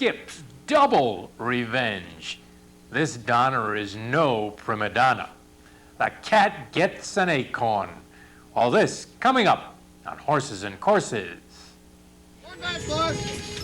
Skip's Double Revenge. This Donna is no prima donna. The cat gets an acorn. All this coming up on Horses and Courses. One back, boys.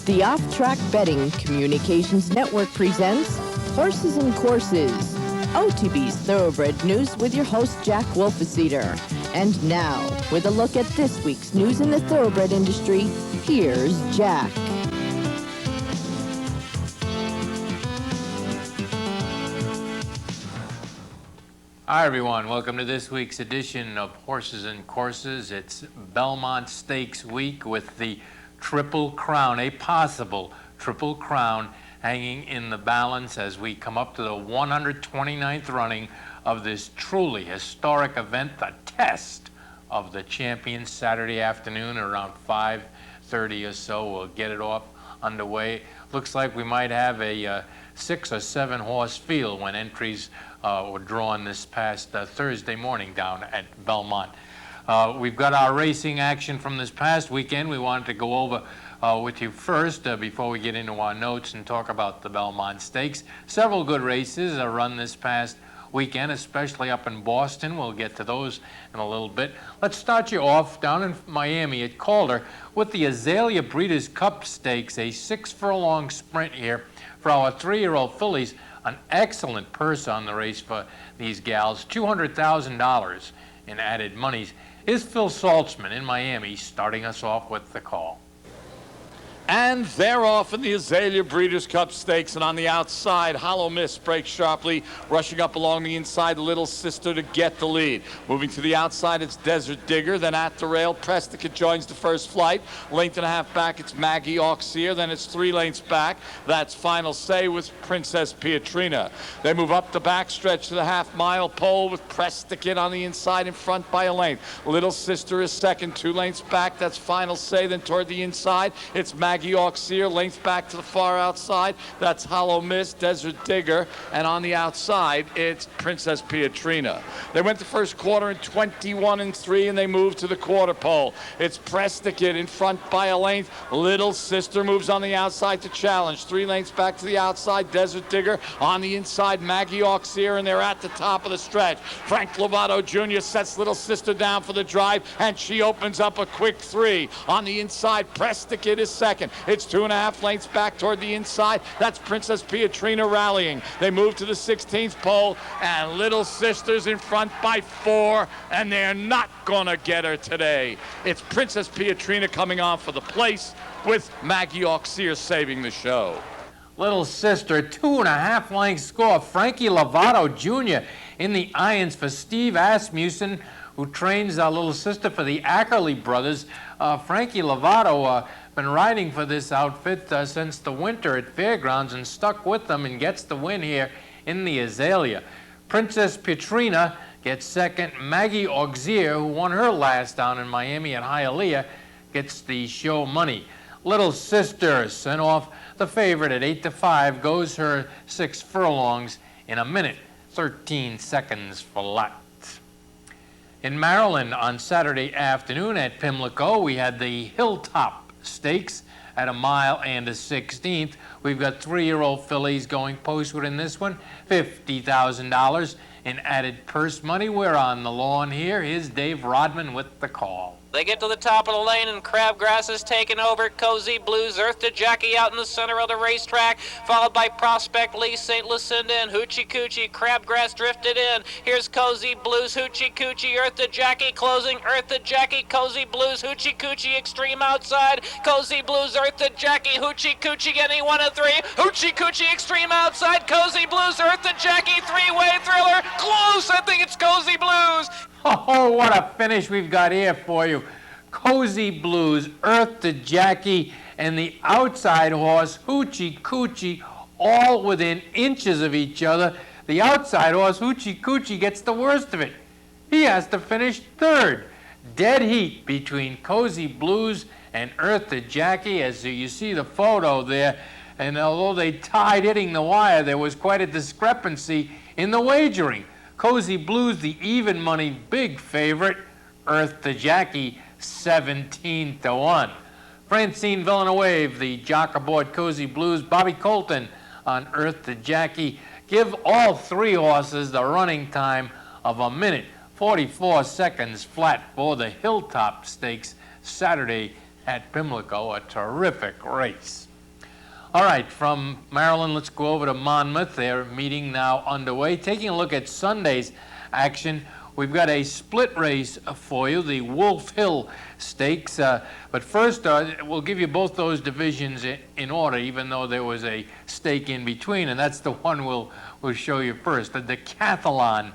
The Off-Track Betting Communications Network presents Horses and Courses, OTB's Thoroughbred News with your host, Jack Wolfeseater. And now, with a look at this week's news in the thoroughbred industry, here's Jack. Hi everyone, welcome to this week's edition of Horses and Courses. It's Belmont Stakes week with the Triple Crown, a possible Triple Crown hanging in the balance as we come up to the 129th running of this truly historic event, the Test of the Champions, Saturday afternoon around 5:30 or so. We'll get it off underway. Looks like we might have a 6 or 7 horse field when entries were drawn this past Thursday morning down at Belmont. We've got our racing action from this past weekend. We wanted to go over with you first before we get into our notes and talk about the Belmont Stakes. Several good races are run this past weekend, especially up in Boston. We'll get to those in a little bit. Let's start you off down in Miami at Calder with the Azalea Breeders' Cup Stakes, a 6-furlong sprint here for our 3-year-old fillies. An excellent purse on the race for these gals, $200,000 in added monies. Is Phil Saltzman in Miami starting us off with the call. And they're off in the Azalea Breeders' Cup Stakes, and on the outside, Hollow Miss breaks sharply, rushing up along the inside, Little Sister to get the lead. Moving to the outside, it's Desert Digger, then at the rail, Prestica joins the first flight. Length and a half back, it's Maggie Auxier, then it's 3 lengths back. That's Final Say with Princess Pietrina. They move up the backstretch to the half-mile pole with Prestica on the inside in front by a length. Little Sister is second, 2 lengths back, that's Final Say, then toward the inside, it's Maggie Auxier, length back to the far outside. That's Hollow Miss, Desert Digger, and on the outside, it's Princess Pietrina. They went the first quarter in 21-3, and they moved to the quarter pole. It's Prestica in front by a length. Little Sister moves on the outside to challenge. 3 lengths back to the outside, Desert Digger. On the inside, Maggie Auxier, and they're at the top of the stretch. Frank Lovato Jr. sets Little Sister down for the drive, and she opens up a quick 3. On the inside, Prestica is second. It's 2.5 lengths back toward the inside. That's Princess Pietrina rallying. They move to the 16th pole, and Little Sister's in front by 4, and they're not gonna get her today. It's Princess Pietrina coming on for the place with Maggie Auxier saving the show. Little Sister, 2.5 length score. Frankie Lovato Jr. in the irons for Steve Asmussen, who trains our Little Sister for the Ackerley brothers. Frankie Lovato been riding for this outfit since the winter at Fairgrounds and stuck with them and gets the win here in the Azalea. Princess Pietrina gets second. Maggie Auxier, who won her last down in Miami at Hialeah, gets the show money. Little Sister sent off the favorite at 8-5, goes her 6 furlongs in 1 minute, 13 seconds flat. In Maryland on Saturday afternoon at Pimlico, we had the Hilltop Stakes at 1 mile and 1/16. We've got 3-year-old fillies going postward in this one, $50,000 in added purse money. We're on the lawn here. Here's Dave Rodman with the call. They get to the top of the lane, and Crabgrass is taken over. Cozy Blues, Earth to Jackie out in the center of the racetrack, followed by Prospect Lee, St. Lucinda, and Hoochie Coochie. Crabgrass drifted in. Here's Cozy Blues, Hoochie Coochie, Earth to Jackie closing. Earth to Jackie, Cozy Blues, Hoochie Coochie, extreme outside. Cozy Blues, Earth to Jackie, Hoochie Coochie getting 1 of 3. Hoochie Coochie, extreme outside. Cozy Blues, Earth to Jackie, 3-way thriller. Close, I think it's Cozy Blues. Oh, what a finish we've got here for you. Cozy Blues, Earth to Jackie, and the outside horse, Hoochie Coochie, all within inches of each other. The outside horse, Hoochie Coochie, gets the worst of it. he has to finish third. Dead heat between Cozy Blues and Earth to Jackie, as you see the photo there. And although they tied hitting the wire, there was quite a discrepancy in the wagering. Cozy Blues, the even money big favorite. Earth to Jackie, 17-1. Francine Villanueva, the jock aboard Cozy Blues. Bobby Colton on Earth to Jackie. Give all three horses the running time of 1 minute, 44 seconds flat for the Hilltop Stakes Saturday at Pimlico. A terrific race. All right, from Maryland, let's go over to Monmouth. Their meeting now underway. Taking a look at Sunday's action, we've got a split race for you, the Wolf Hill Stakes. But first, we'll give you both those divisions in order, even though there was a stake in between, and that's the one we'll show you first. The Decathlon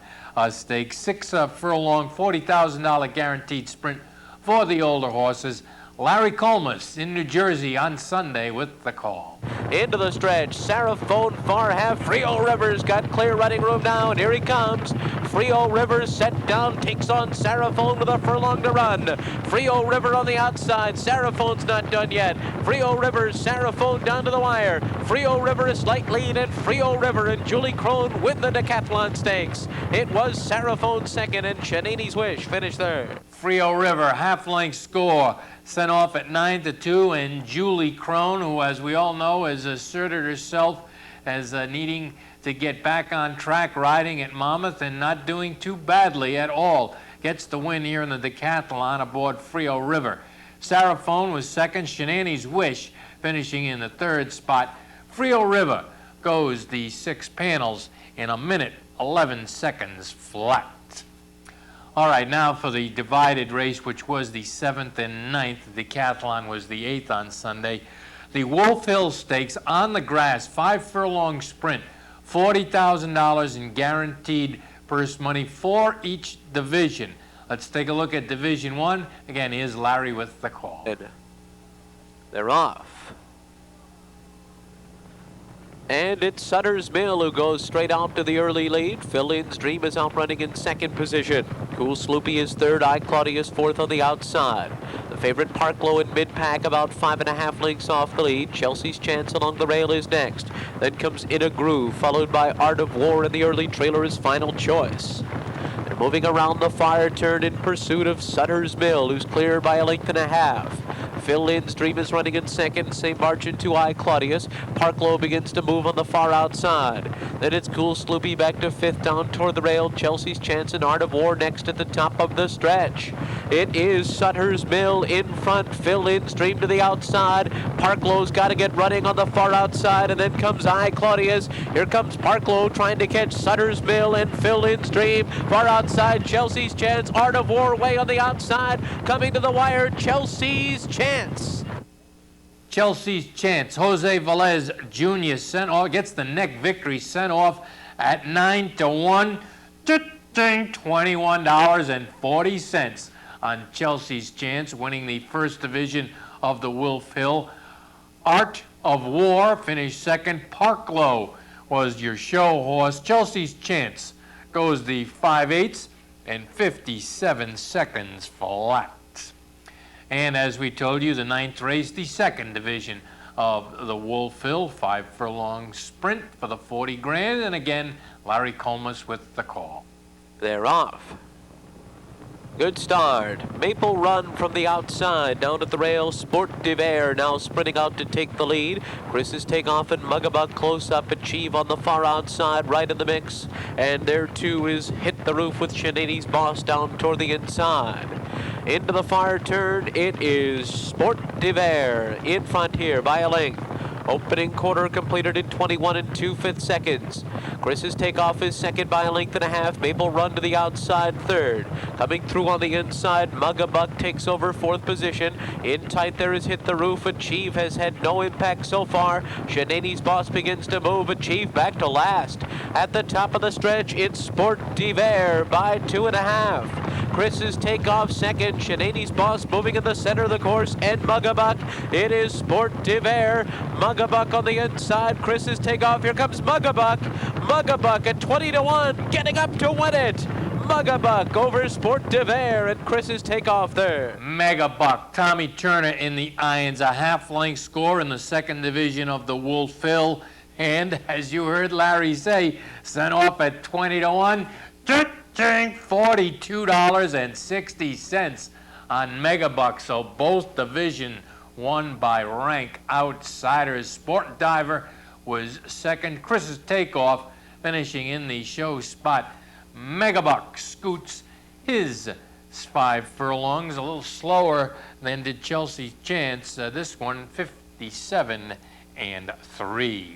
Stakes, 6 furlong, $40,000 guaranteed sprint for the older horses. Larry Colmus in New Jersey on Sunday with the call. Into the stretch, Seraphone far half. Frio Rivers got clear running room now, and here he comes. Frio Rivers set down, takes on Seraphone with a furlong to run. Frio River on the outside, Seraphone's not done yet. Frio Rivers, Seraphone down to the wire. Frio River a slight lead, and Frio River and Julie Crone win the Decathlon Stakes. It was Seraphone second, and Shanani's Wish finished third. Frio River, half-length score, sent off at 9-2, and Julie Crone, who, as we all know, has asserted herself as needing to get back on track riding at Monmouth and not doing too badly at all, gets the win here in the Decathlon aboard Frio River. Seraphone was second, Shanani's Wish finishing in the third spot. Frio River goes the 6 panels in 1 minute, 11 seconds flat. All right, now for the divided race, which was the 7th and 9th. The Decathlon was the 8th on Sunday. The Wolf Hill Stakes on the grass, 5 furlong sprint, $40,000 in guaranteed purse money for each division. Let's take a look at Division 1. Again, here's Larry with the call. They're off. And it's Sutter's Mill who goes straight out to the early lead. Fill-In's Dream is out running in second position. Cool Sloopy is third. I Claudius fourth on the outside. The favorite Parklow in mid-pack, about 5.5 lengths off the lead. Chelsea's Chance along the rail is next. Then comes In a Groove, followed by Art of War, and the early trailer is Final Choice. They're moving around the fire turn in pursuit of Sutter's Mill, who's clear by 1.5 lengths. Fill-In's Dream is running in second, same margin to I Claudius. Parklow begins to move on the far outside. Then it's Cool Sloopy back to fifth down toward the rail. Chelsea's Chance and Art of War next at the top of the stretch. It is Sutter's Mill in front, Fill-In's Dream to the outside. Parklow's got to get running on the far outside, and then comes I Claudius. Here comes Parklow trying to catch Sutter's Mill and Fill-In's Dream. Far outside, Chelsea's Chance, Art of War way on the outside. Coming to the wire, Chelsea's Chance. Chelsea's Chance, Jose Velez Jr. sent off, gets the neck victory, sent off at 9-1. $21.40 on Chelsea's Chance, winning the first division of the Wolf Hill. Art of War finished second. Parklow was your show horse. Chelsea's Chance goes the 5/8 and 57 seconds flat. And as we told you, the 9th race, the second division of the Wolf Hill, 5 furlong sprint for the 40 grand. And again, Larry Colmus with the call. They're off. Good start. Maple Run from the outside down at the rail. Sport d'Hiver now sprinting out to take the lead. Chris's Takeoff and Mugabug close up. Achieve on the far outside, right in the mix. And there too is Hit the Roof with Shanani's Boss down toward the inside. Into the far turn, it is Sport d'Hiver in front here by 1 length. Opening quarter completed in 21 2/5 seconds. Chris's Takeoff is second by 1.5 lengths. Maple Run to the outside third. Coming through on the inside, Mugabug takes over fourth position. In tight there is Hit the Roof. Achieve has had no impact so far. Shanani's Boss begins to move. Achieve back to last. At the top of the stretch, it's Sport d'Hiver by 2.5. Chris's Takeoff second. Shanani's Boss moving in the center of the course, and Mugabug. It is Sport d'Hiver. Mugabug on the inside. Chris's Takeoff. Here comes Mugabug. Mugabug at 20-1, getting up to win it. Megabuck over Sport d'Hiver, and Chris's takeoff there. Megabuck, Tommy Turner in the irons, a half-length score in the second division of the Wolfville. And as you heard Larry say, sent off at 20-1, $42.60 on Megabuck. So both division won by rank. Outsiders. Sport Diver was second. Chris's takeoff finishing in the show spot. Megabuck scoots his 5 furlongs, a little slower than did Chelsea Chance. This one 57-3.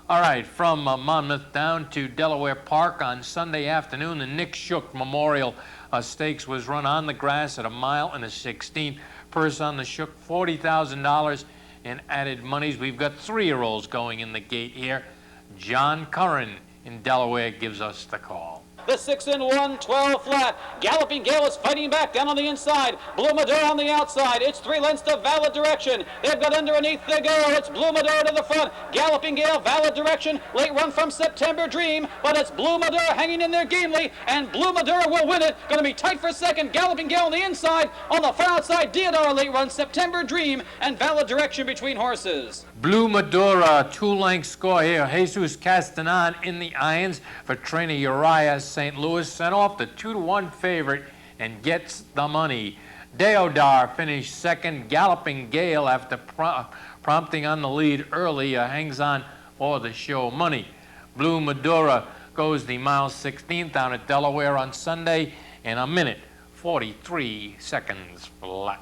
All right, from Monmouth down to Delaware Park on Sunday afternoon, the Nick Shook Memorial Stakes was run on the grass at 1 mile and a 16th. Purse on the Shook, $40,000 in added monies. We've got 3-year-olds going in the gate here. John Curran in Delaware gives us the call. The 6-1, 12 flat. Galloping Gale is fighting back down on the inside. Blue Maduro on the outside. It's 3 lengths to Valid Direction. They've got underneath the go. It's Blue Maduro to the front. Galloping Gale, Valid Direction. Late run from September Dream. But it's Blue Maduro hanging in there gamely. And Blue Maduro will win it. Going to be tight for second. Galloping Gale on the inside. On the far outside, Deodar late run. September Dream and Valid Direction between horses. Blue Madura, 2-length score here. Jesus Castanon in the irons for trainer Uriah St. Louis. Sent off the 2-1 favorite and gets the money. Deodar finished second. Galloping Gale, after prompting on the lead early, hangs on for the show money. Blue Madura goes the mile 16th down at Delaware on Sunday in 1 minute, 43 seconds flat.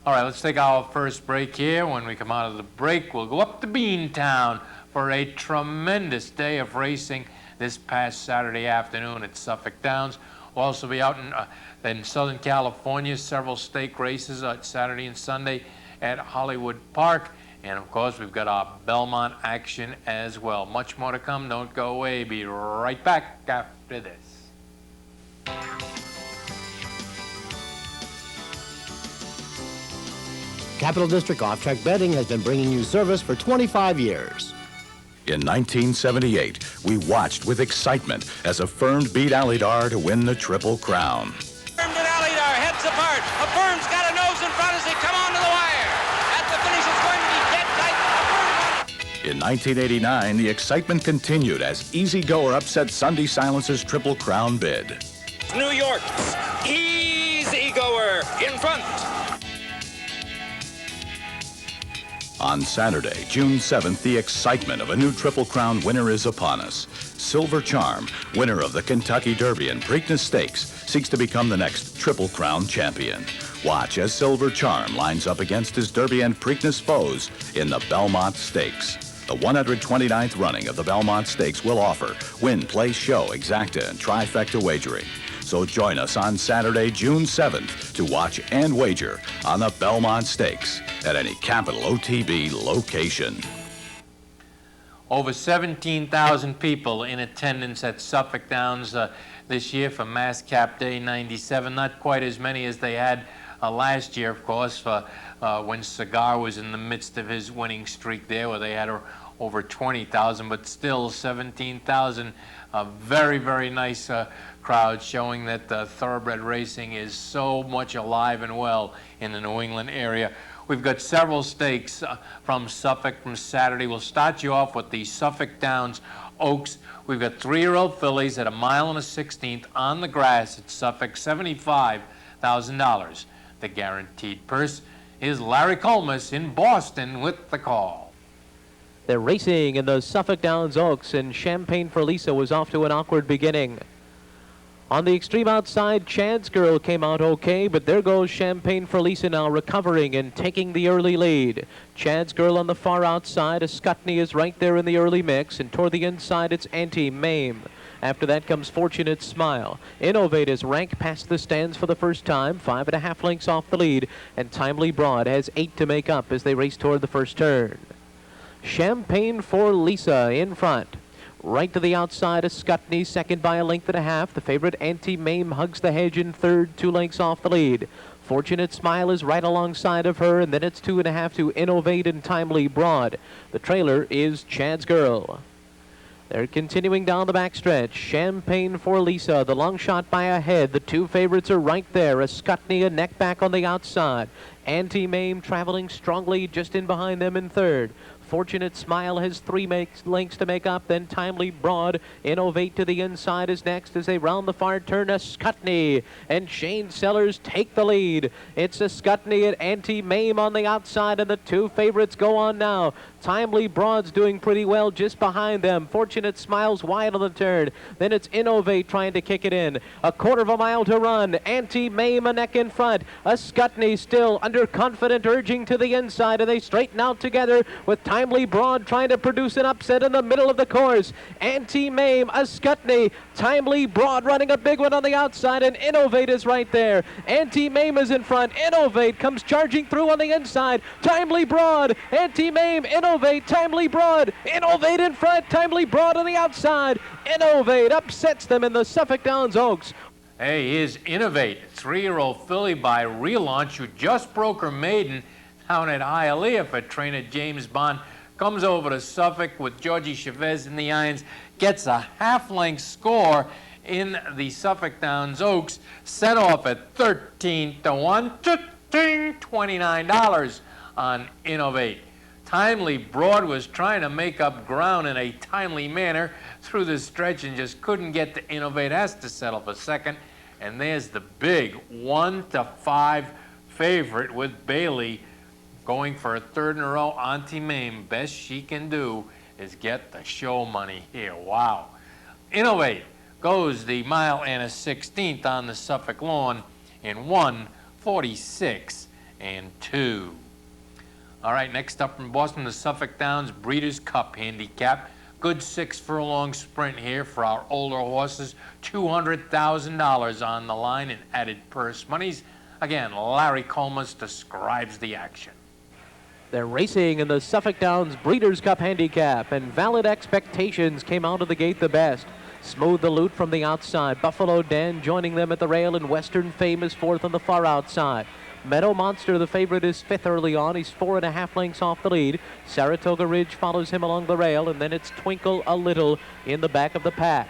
All right, let's take our first break here. When we come out of the break, we'll go up to Beantown for a tremendous day of racing this past Saturday afternoon at Suffolk Downs. We'll also be out in Southern California, several stake races Saturday and Sunday at Hollywood Park. And, of course, we've got our Belmont action as well. Much more to come. Don't go away. Be right back after this. Capital District Off-Track Betting has been bringing you service for 25 years. In 1978, we watched with excitement as Affirmed beat Alydar to win the Triple Crown. Affirmed and Alydar heads apart. Affirmed's got a nose in front as they come on to the wire. At the finish, it's going to be dead tight. In 1989, the excitement continued as Easy Goer upset Sunday Silence's Triple Crown bid. New York, Easy Goer in front. On Saturday, June 7th, the excitement of a new Triple Crown winner is upon us. Silver Charm, winner of the Kentucky Derby and Preakness Stakes, seeks to become the next Triple Crown champion. Watch as Silver Charm lines up against his Derby and Preakness foes in the Belmont Stakes. The 129th running of the Belmont Stakes will offer win, play, show, exacta, and trifecta wagering. So join us on Saturday, June 7th to watch and wager on the Belmont Stakes at any Capital OTB location. Over 17,000 people in attendance at Suffolk Downs this year for Mass Cap Day 97. Not quite as many as they had last year, of course, when Cigar was in the midst of his winning streak there, where they had over 20,000, but still 17,000. Very, very nice crowd, showing that thoroughbred racing is so much alive and well in the New England area. We've got several stakes from Suffolk from Saturday. We'll start you off with the Suffolk Downs Oaks. We've got 3-year-old fillies at 1 mile and a 16th on the grass at Suffolk, $75,000. The guaranteed purse is Larry Colmus in Boston with the call. They're racing in the Suffolk Downs Oaks, and Champagne for Lisa was off to an awkward beginning. On the extreme outside, Chad's Girl came out okay, but there goes Champagne for Lisa now recovering and taking the early lead. Chad's Girl on the far outside, Ascutney is right there in the early mix, and toward the inside it's Anti-Mame. After that comes Fortunate Smile. Innovate is ranked past the stands for the first time, 5.5 lengths off the lead, and Timely Broad has 8 to make up as they race toward the first turn. Champagne for Lisa in front. Right to the outside, Ascutney, second by 1.5 lengths. The favorite Anti-Mame hugs the hedge in third, 2 lengths off the lead. Fortunate Smile is right alongside of her, and then it's 2.5 to Innovate and Timely Broad. The trailer is Chad's Girl. They're continuing down the backstretch. Champagne for Lisa, the long shot by a head. The two favorites are right there. A Scutney, a neck back on the outside. Anti-Mame traveling strongly just in behind them in third. Fortunate Smile has 3 lengths to make up. Then Timely Broad, Innovate to the inside is next as they round the far turn. A Scutney and Shane Sellers take the lead. It's a Scutney and Anti-Mame on the outside, and the two favorites go on now. Timely Broad's doing pretty well just behind them. Fortunate Smile's wide on the turn. Then it's Innovate trying to kick it in. A quarter of a mile to run. Anti-Mame a neck in front. A Scutney still underconfident, urging to the inside, and they straighten out together with Timely Broad trying to produce an upset in the middle of the course. Anti-Mame, a Scutney, Timely Broad running a big one on the outside, and Innovate is right there. Anti-Mame is in front. Innovate comes charging through on the inside. Timely Broad, Anti-Mame, Innovate, Timely Broad, Innovate in front, Timely Broad on the outside. Innovate upsets them in the Suffolk Downs Oaks. Hey, here's Innovate, 3-year-old filly by Relaunch, who just broke her maiden down at Hialeah for trainer James Bond. Comes over to Suffolk with Georgie Chavez in the irons, gets a half-length score in the Suffolk Downs Oaks, set off at 13-1, $29 on Innovate. Timely Broad was trying to make up ground in a timely manner through the stretch and just couldn't get to Innovate. Has to settle for second. And there's the big 1-5 favorite with Bailey going for a third in a row. Anti-Mame, best she can do is get the show money here. Wow. Innovate goes the mile and a 16th on the Suffolk lawn in 1:46.2. All right, next up from Boston, the Suffolk Downs Breeders' Cup Handicap. Good 6 furlong sprint here for our older horses. $200,000 on the line in added purse monies. Again, Larry Colmus describes the action. They're racing in the Suffolk Downs Breeders' Cup Handicap, and Valid Expectations came out of the gate the best. Smooth the Loot from the outside. Buffalo Dan joining them at the rail, and Western Fame is fourth on the far outside. Meadow Monster, the favorite, is fifth early on. He's 4.5 lengths off the lead. Saratoga Ridge follows him along the rail, and then it's Twinkle a Little in the back of the pack.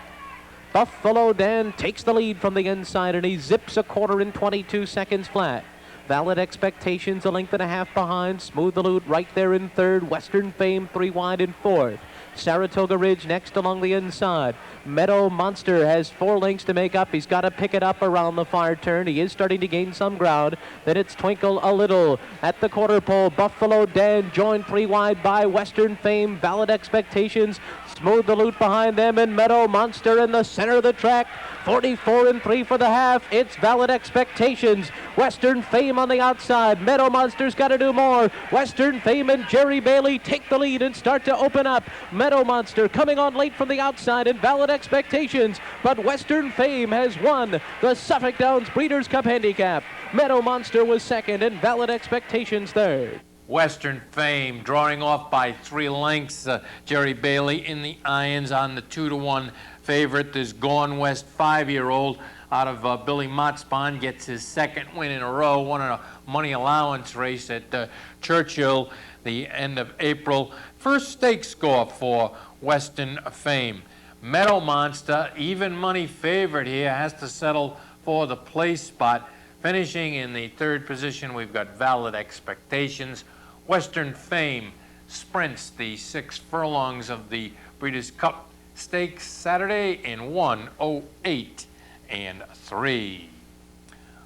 Buffalo Dan takes the lead from the inside, and he zips a quarter in 22 seconds flat. Valid Expectations a length and a half behind. Smooth the Loot right there in third. Western Fame 3 wide in fourth. Saratoga Ridge next along the inside. Meadow Monster has 4 lengths to make up. He's got to pick it up around the far turn. He is starting to gain some ground. Then it's Twinkle a Little at the quarter pole. Buffalo Dan joined 3 wide by Western Fame. Valid Expectations. Smooth the Loot behind them, and Meadow Monster in the center of the track. 44-3 for the half. It's Valid Expectations. Western Fame on the outside. Meadow Monster's got to do more. Western Fame and Jerry Bailey take the lead and start to open up. Meadow Monster coming on late from the outside, and Valid Expectations. But Western Fame has won the Suffolk Downs Breeders' Cup Handicap. Meadow Monster was second, and Valid Expectations third. Western Fame drawing off by 3 lengths. Jerry Bailey in the irons on the 2-1 favorite. This Gone West 5-year-old out of Billy Motzbond gets his second win in a row. Won a money allowance race at Churchill the end of April. First stake score for Western Fame. Meadow Monster, even money favorite here, has to settle for the place spot. Finishing in the third position, we've got Valid Expectations. Western Fame sprints the 6 furlongs of the Breeders' Cup Stakes Saturday in 1:08.3.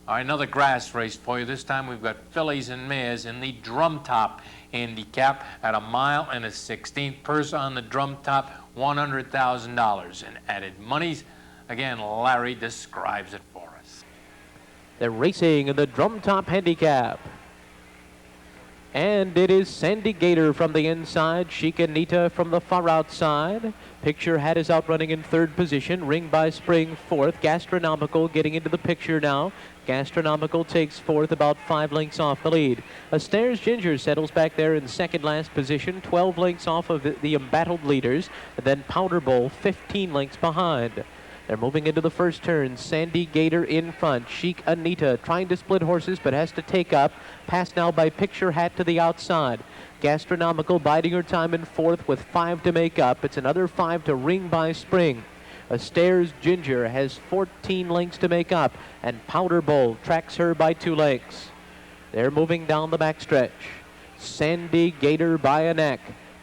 All right, another grass race for you. This time we've got fillies and mares in the Drum Top Handicap at a mile and a 16th. Purse on the Drum Top, $100,000 in added monies. Again, Larry describes it for us. They're racing in the Drum Top Handicap. And it is Sandy Gator from the inside, Chicanita from the far outside. Picture Hat is out running in third position. Ring by Spring fourth. Gastronomical getting into the picture now. Gastronomical takes fourth, about 5 lengths off the lead. Astairs Ginger settles back there in second last position, 12 lengths off of the embattled leaders. And then Powder Bowl 15 lengths behind. They're moving into the first turn. Sandy Gator in front. Chic Anita trying to split horses but has to take up. Passed now by Picture Hat to the outside. Gastronomical biding her time in fourth with 5 to make up. It's another 5 to Ring by Spring. Astairs Ginger has 14 lengths to make up, and Powder Bowl tracks her by 2 lengths. They're moving down the backstretch. Sandy Gator by a neck.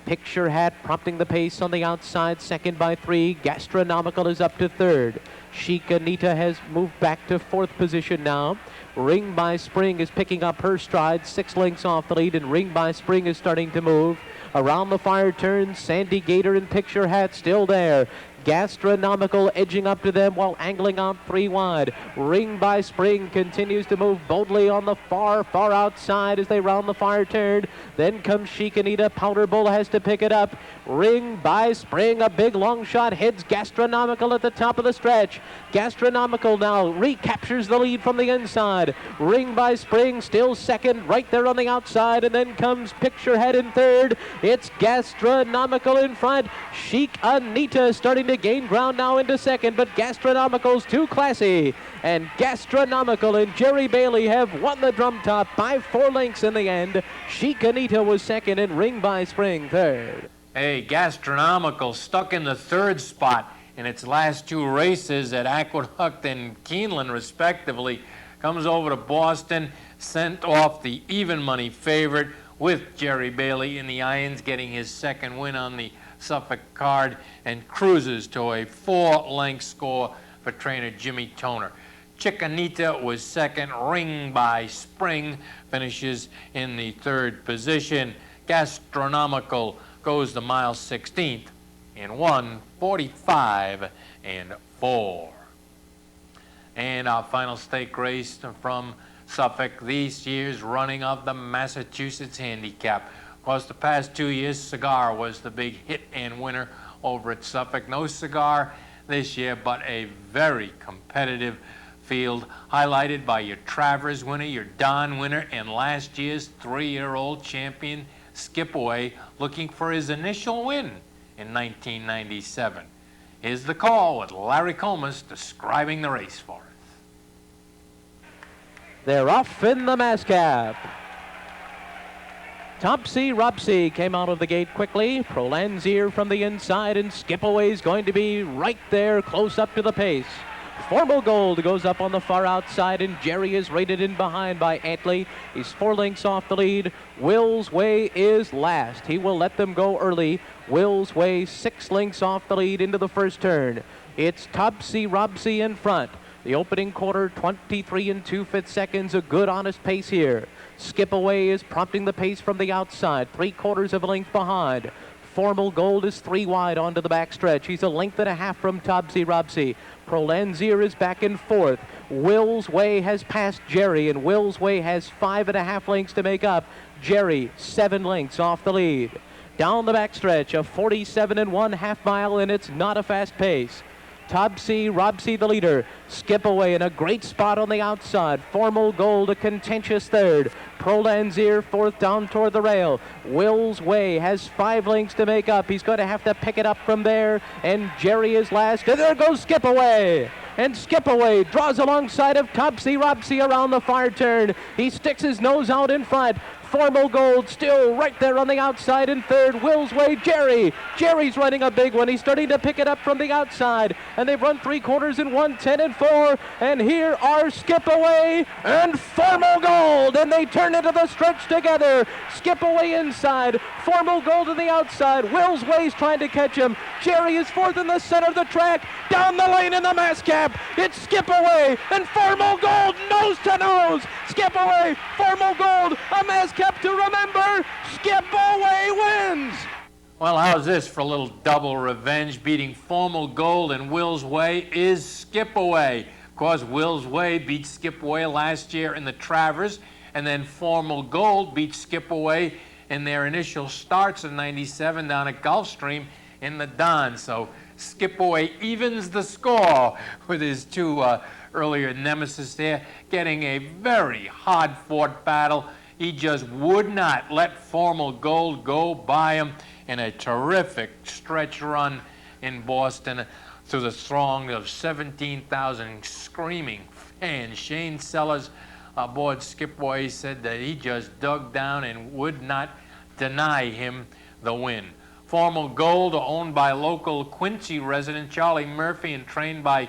Picture Hat prompting the pace on the outside, second by 3. Gastronomical is up to third. Chic Anita has moved back to fourth position now. Ring by Spring is picking up her stride, 6 lengths off the lead, and Ring by Spring is starting to move. Around the fire turn, Sandy Gator and Picture Hat still there. Gastronomical edging up to them while angling out 3 wide. Ring by Spring continues to move boldly on the far outside as they round the fire turn. Then comes Chic Anita. Powder Bowl has to pick it up. Ring by Spring, a big long shot, heads Gastronomical at the top of the stretch. Gastronomical now recaptures the lead from the inside. Ring by Spring still second, right there on the outside, and then comes Picture Hat in third. It's Gastronomical in front. Chic Anita starting to gain ground now into second, but Gastronomical's too classy. And Gastronomical and Jerry Bailey have won the drum top by 4 lengths in the end. Chic Anita was second and Ring by Spring third. Hey, Gastronomical stuck in the 3rd spot in its last 2 races at Aqueduct and Keeneland, respectively. Comes over to Boston, sent off the even money favorite with Jerry Bailey in the irons, getting his 2nd win on the Suffolk card, and cruises to a 4-length score for trainer Jimmy Toner. Chicanita was 2nd. Ring by Spring finishes in the 3rd position. Gastronomical goes the mile 16th in 1:45 and 4. And our final stake race from Suffolk this year's running of the Massachusetts Handicap. Of course, the past 2 years, Cigar was the big hit and winner over at Suffolk. No Cigar this year, but a very competitive field, highlighted by your Travers winner, your Don winner, and last year's 3-year-old champion, Skipaway, looking for his initial win in 1997. Here's the call with Larry Comas describing the race for us. They're off in the Mascap. Topsy Robsy came out of the gate quickly. Prolanzier from the inside, and Skipaway's going to be right there, close up to the pace. Formal Gold goes up on the far outside, and Jerry is rated in behind by Antley. He's 4 lengths off the lead. Will's Way is last. He will let them go early. Will's Way 6 lengths off the lead into the first turn. It's Topsy Robsy in front. The opening quarter, 23 2/5 seconds, a good honest pace here. Skipaway is prompting the pace from the outside, 3/4 of a length behind. Formal Gold is 3 wide onto the backstretch. He's a length and a half from Topsy Robsy. Prolanzier is back in 4th. Will's Way has passed Jerry, and Will's Way has 5.5 lengths to make up. Jerry, 7 lengths off the lead. Down the backstretch, a 47 1/2 mile, and it's not a fast pace. Topsy Robsy the leader. Skipaway in a great spot on the outside. Formal Gold a contentious 3rd. Prolanzier 4th down toward the rail. Will's Way has 5 lengths to make up. He's going to have to pick it up from there. And Jerry is last. And there goes Skipaway. And Skipaway draws alongside of Topsy Robsy around the far turn. He sticks his nose out in front. Formal Gold still right there on the outside in 3rd. Will's Way, Jerry. Jerry's running a big one. He's starting to pick it up from the outside. And they've run 3/4 in 1:10 and 4. And here are Skipaway and Formal Gold. And they turn into the stretch together. Skipaway inside. Formal Gold on the outside. Will's Way's trying to catch him. Jerry is 4th in the center of the track. Down the lane in the Mascap. It's Skipaway and Formal Gold nose to nose. Skipaway, Formal Gold, a Mascap to remember. Skipaway wins. Well, how's this for a little double revenge? Beating Formal Gold and Will's Way is Skipaway. Of course, Will's Way beat Skipaway last year in the Travers, and then Formal Gold beat Skipaway in their initial starts in '97 down at Gulfstream in the Don. So Skipaway evens the score with his 2 earlier nemesis there, getting a very hard-fought battle. He just would not let Formal Gold go by him in a terrific stretch run in Boston. to the throng of 17,000 screaming fans. Shane Sellers aboard Skipway said that he just dug down and would not deny him the win. Formal Gold, owned by local Quincy resident Charlie Murphy and trained by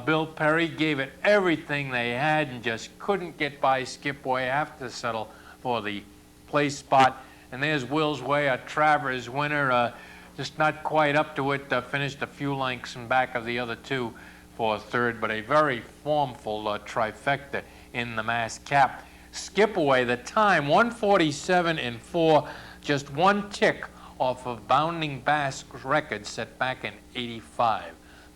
Bill Perry, gave it everything they had and just couldn't get by Skipway, have to settle for the place spot. And there's Will's Way, a Travers winner, just not quite up to it, finished a few lengths in back of the other two for third, but a very formful trifecta in the Mass Cap. Skipaway, the time, 1:47.4, just one tick off of Bounding Bask's record set back in '85.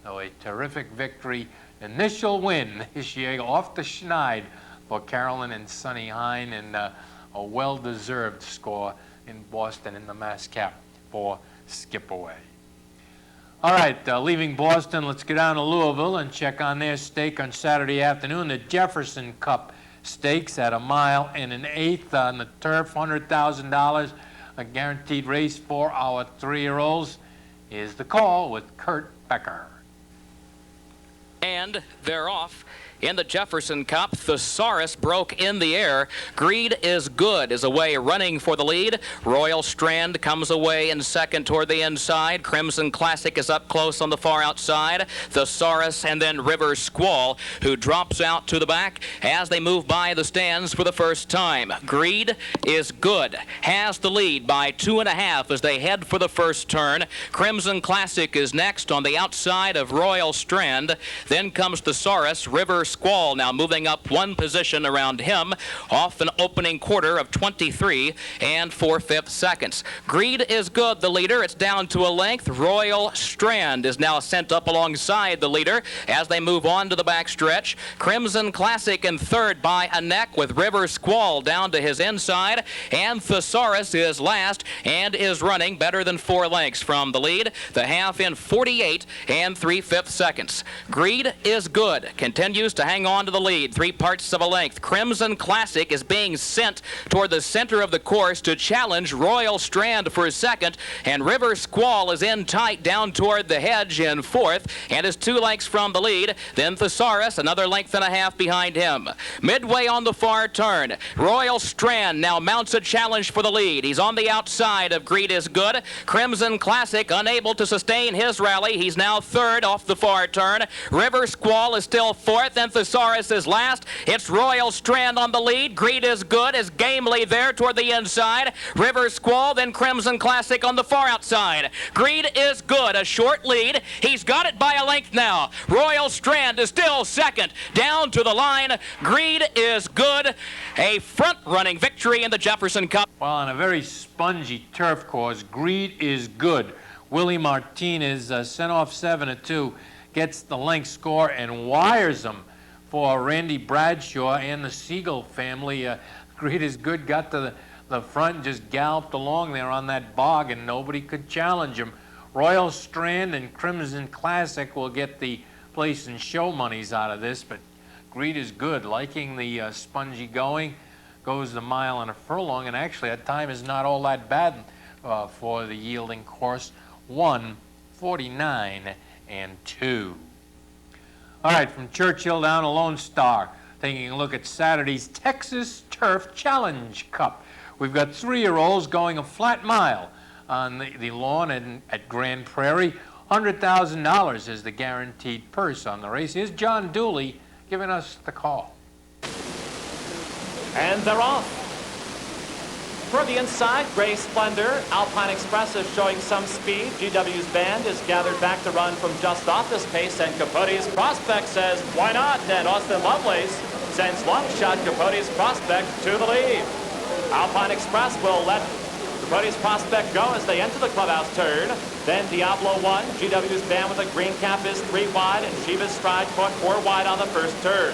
So a terrific victory. Initial win this year off the schneid for Carolyn and Sonny Hine, and a well-deserved score in Boston in the Mass Cap for Skipaway. All right, leaving Boston, let's go down to Louisville and check on their stake on Saturday afternoon. The Jefferson Cup Stakes at 1 1/8 miles on the turf, $100,000, a guaranteed race for our 3-year-olds. Here's the call with Kurt Becker. And they're off. In the Jefferson Cup, Thesaurus broke in the air. Greed is Good is away running for the lead. Royal Strand comes away in second toward the inside. Crimson Classic is up close on the far outside. Thesaurus and then River Squall, who drops out to the back as they move by the stands for the first time. Greed is Good has the lead by 2.5 as they head for the first turn. Crimson Classic is next on the outside of Royal Strand. Then comes Thesaurus. River Squall now moving up one position around him off an opening quarter of 23 4/5 seconds. Greed is Good, the leader. It's down to a length. Royal Strand is now sent up alongside the leader as they move on to the back stretch. Crimson Classic in third by a neck with River Squall down to his inside, and Thesaurus is last and is running better than 4 lengths from the lead. The half in 48 3/5 seconds. Greed is Good continues to hang on to the lead, 3/4 of a length. Crimson Classic is being sent toward the center of the course to challenge Royal Strand for second, and River Squall is in tight down toward the hedge in fourth and is 2 lengths from the lead. Then Thesaurus another 1.5 lengths behind him. Midway on the far turn, Royal Strand now mounts a challenge for the lead. He's on the outside of Greed is Good. Crimson Classic unable to sustain his rally. He's now third off the far turn. River Squall is still fourth, and Thesaurus is last. It's Royal Strand on the lead. Greed is Good is gamely there toward the inside. River Squall, then Crimson Classic on the far outside. Greed is Good, a short lead. He's got it by a length now. Royal Strand is still second. Down to the line, Greed is Good. A front-running victory in the Jefferson Cup. Well, on a very spongy turf course, Greed is Good. Willie Martinez sent off 7-2, gets the length score and wires them for Randy Bradshaw and the Siegel family. Greed is Good got to the front and just galloped along there on that bog, and nobody could challenge him. Royal Strand and Crimson Classic will get the place and show monies out of this, but Greed is Good, liking the spongy going, goes the mile and a furlong, and actually that time is not all that bad for the yielding course, 1:49.2. All right, from Churchill down to Lone Star, taking a look at Saturday's Texas Turf Challenge Cup. We've got 3-year-olds going a flat mile on the lawn at Grand Prairie. $100,000 is the guaranteed purse on the race. Here's John Dooley giving us the call. And they're off. For the inside, Gray Splendor. Alpine Express is showing some speed. GW's band is gathered back to run from just off this pace, and Capote's Prospect says, why not? And Austin Lovelace sends long shot Capote's Prospect to the lead. Alpine Express will let Capote's Prospect go as they enter the clubhouse turn. Then Diablo 1, GW's band with a green cap is 3 wide, and Shiva's Stride caught 4 wide on the first turn.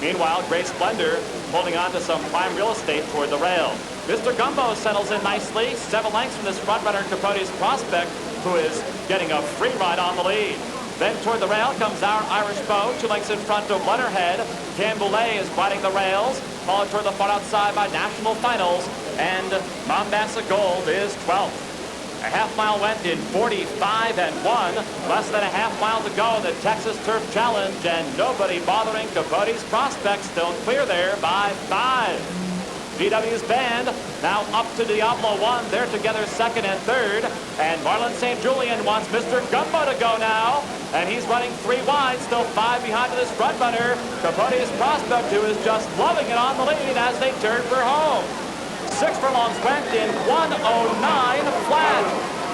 Meanwhile, Gray Splendor holding on to some prime real estate toward the rail. Mr. Gumbo settles in nicely, 7 lengths from this front runner Capote's Prospect, who is getting a free ride on the lead. Then toward the rail comes our Irish Bow, 2 lengths in front of Letterhead. Camboulet is riding the rails, followed toward the far outside by National Finals, and Mombasa Gold is 12th. A half mile went in 45 and 1. Less than a half mile to go in the Texas Turf Challenge, and nobody bothering Capote's Prospect. Still clear there by 5. GW's band now up to Diablo 1. They're together second and third. And Marlon St. Julian wants Mr. Gumbo to go now. And he's running 3 wide, still 5 behind this front runner. Capote's Prospect, who is just loving it on the lead as they turn for home. 6 furlongs went in 1:09 flat.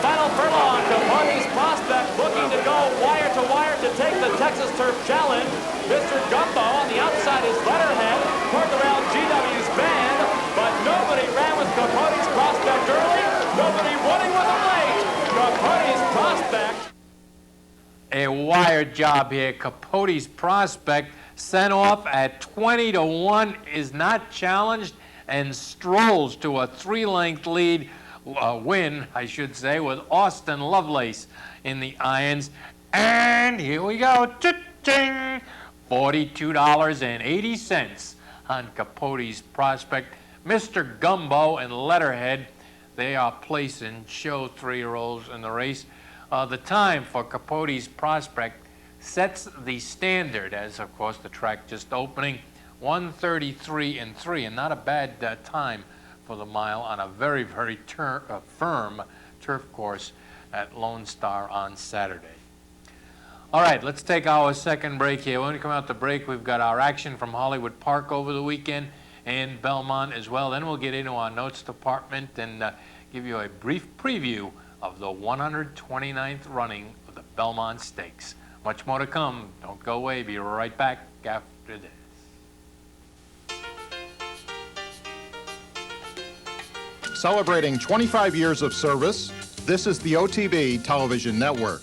Final furlong, Capote's Prospect looking to go wire to wire to take the Texas Turf Challenge. Mr. Gumbo on the outside is letterhead, worked around GW's band, but nobody ran with Capote's Prospect early, nobody running with him late. Capote's Prospect. A wire job here. Capote's Prospect sent off at 20-1, is not challenged, and strolls to a 3-length lead, win, I should say, with Austin Lovelace in the irons. And here we go. Cha-ching! $42.80 on Capote's Prospect. Mr. Gumbo and Letterhead, they are placing show 3-year-olds in the race. The time for Capote's Prospect sets the standard, as of course the track just opening, 1:33 and 3, and not a bad time for the mile on a very, very firm turf course at Lone Star on Saturday. All right, let's take our second break here. When we come out the break, we've got our action from Hollywood Park over the weekend and Belmont as well. Then we'll get into our notes department and give you a brief preview of the 129th running of the Belmont Stakes. Much more to come. Don't go away. Be right back after this. Celebrating 25 years of service, this is the OTB Television Network.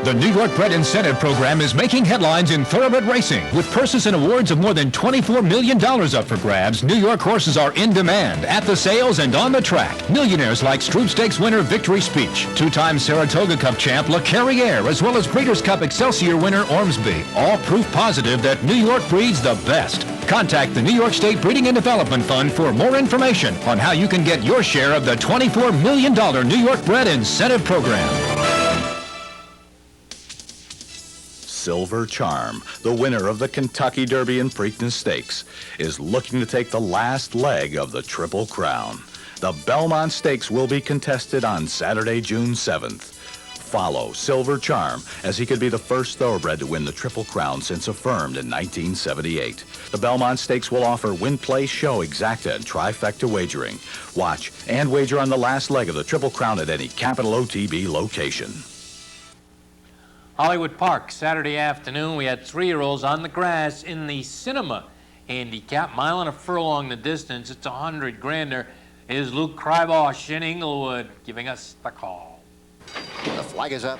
The New York Bred Incentive Program is making headlines in thoroughbred racing. With purses and awards of more than $24 million up for grabs, New York horses are in demand at the sales and on the track. Millionaires like Stroop Stakes winner Victory Speech, 2-time Saratoga Cup champ Le Carriere, as well as Breeders' Cup Excelsior winner Ormsby. All proof positive that New York breeds the best. Contact the New York State Breeding and Development Fund for more information on how you can get your share of the $24 million New York Bred Incentive Program. Silver Charm, the winner of the Kentucky Derby and Preakness Stakes, is looking to take the last leg of the Triple Crown. The Belmont Stakes will be contested on Saturday, June 7th. Follow Silver Charm, as he could be the first thoroughbred to win the Triple Crown since affirmed in 1978. The Belmont Stakes will offer win, play, show, exacta, and trifecta wagering. Watch and wager on the last leg of the Triple Crown at any Capital OTB location. Hollywood Park, Saturday afternoon, we had 3-year-olds on the grass in the Cinema handicap, mile and a furlong the distance. It's 100 grander. Here's Luke Krybosh in Inglewood giving us the call. The flag is up.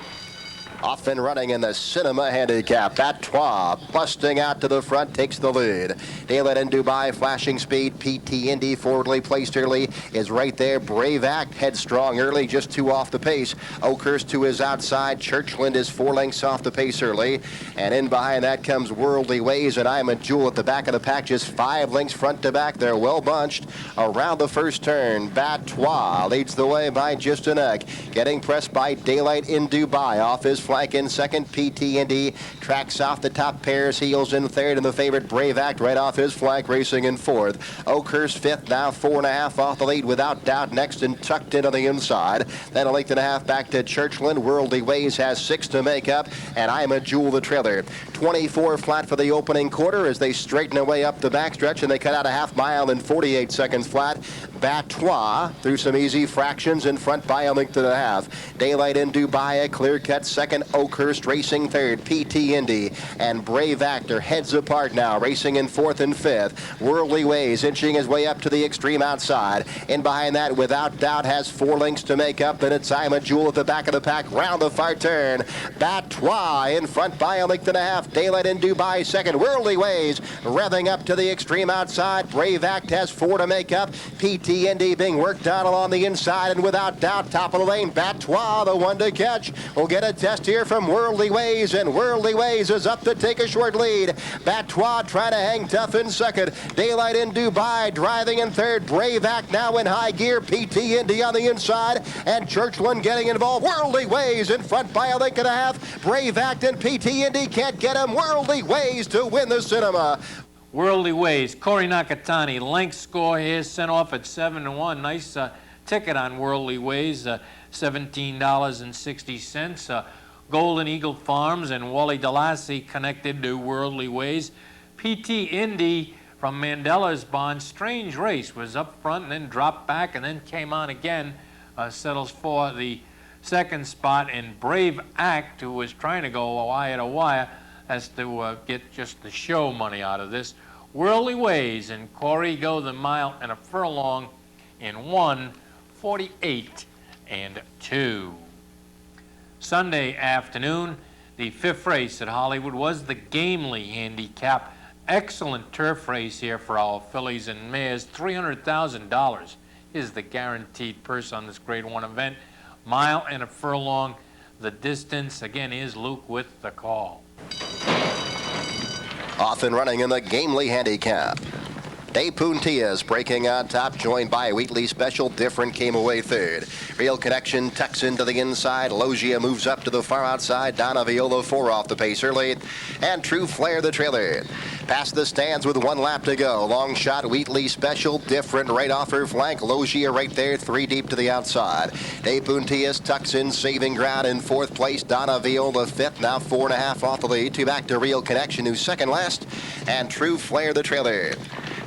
Off and running in the Cinema handicap. Batois busting out to the front, takes the lead. Daylight in Dubai, flashing speed. PT Indy forwardly placed early is right there. Brave Act headstrong early, just 2 off the pace. Oakhurst to his outside. Churchland is 4 lengths off the pace early. And in behind that comes Worldly Ways and I'm a Jewel at the back of the pack, just 5 lengths front to back. They're well bunched around the first turn. Batois leads the way by just a neck. Getting pressed by Daylight in Dubai off his flank in second. PT Indy tracks off the top pairs, heels in third, and the favorite Brave Act right off his flank racing in fourth. Oakhurst fifth, now 4.5 off the lead without doubt. Next and tucked in on the inside. Then a length and a half back to Churchland. Worldly Ways has 6 to make up, and I'm a Jewel the trailer. 24 flat for the opening quarter as they straighten away up the backstretch, and they cut out a half mile in 48 seconds flat. Batois through some easy fractions in front by a length and a half. Daylight in Dubai, a clear cut second. Oakhurst racing third. PT Indy and Brave Actor heads apart now, racing in fourth and fifth. Worldly Ways inching his way up to the extreme outside. In behind that, without doubt, has 4 lengths to make up. Then it's I'm a Jewel at the back of the pack, round the far turn. Batois in front by a length and a half. Daylight in Dubai second. Worldly Ways revving up to the extreme outside. Brave Act has 4 to make up. PT Indy being worked on along the inside, and without doubt, top of the lane. Batois, the one to catch, will get a test here from Worldly Ways, and Worldly Ways is up to take a short lead. Batois trying to hang tough in second. Daylight in Dubai driving in third. Brave Act now in high gear. PT Indy on the inside, and Churchland getting involved. Worldly Ways in front by a length and a half. Brave Act and PT Indy can't get him. Worldly Ways to win the Cinema. Worldly Ways, Corey Nakatani, length score here, sent off at 7-1. Nice ticket on Worldly Ways, $17.60. Golden Eagle Farms and Wally Delassie connected to Worldly Ways. PT Indy from Mandela's Bond, strange race, was up front and then dropped back and then came on again, settles for the second spot. And Brave Act, who was trying to go wire to wire, has to get just the show money out of this. Worldly Ways and Corey go the mile and a furlong in 1:48.2. Sunday afternoon, the fifth race at Hollywood was the Gamely Handicap. Excellent turf race here for our fillies and mares. $300,000 is the guaranteed purse on this Grade 1 event. Mile and a furlong. The distance, again, is Luke with the call. Off and running in the Gamely Handicap. De Puntillas breaking on top, joined by Wheatley Special. Different came away third. Real Connection tucks into the inside. Logia moves up to the far outside. Donna Viola 4 off the pace early. And True Flair the trailer. Past the stands with 1 lap to go. Long shot, Wheatley Special. Different right off her flank. Logia right there, 3 deep to the outside. De Puntillas tucks in, saving ground in 4th place. Donna Viola 5th, now 4.5 off the lead. 2 back to Real Connection, who's second last. And True Flair the trailer.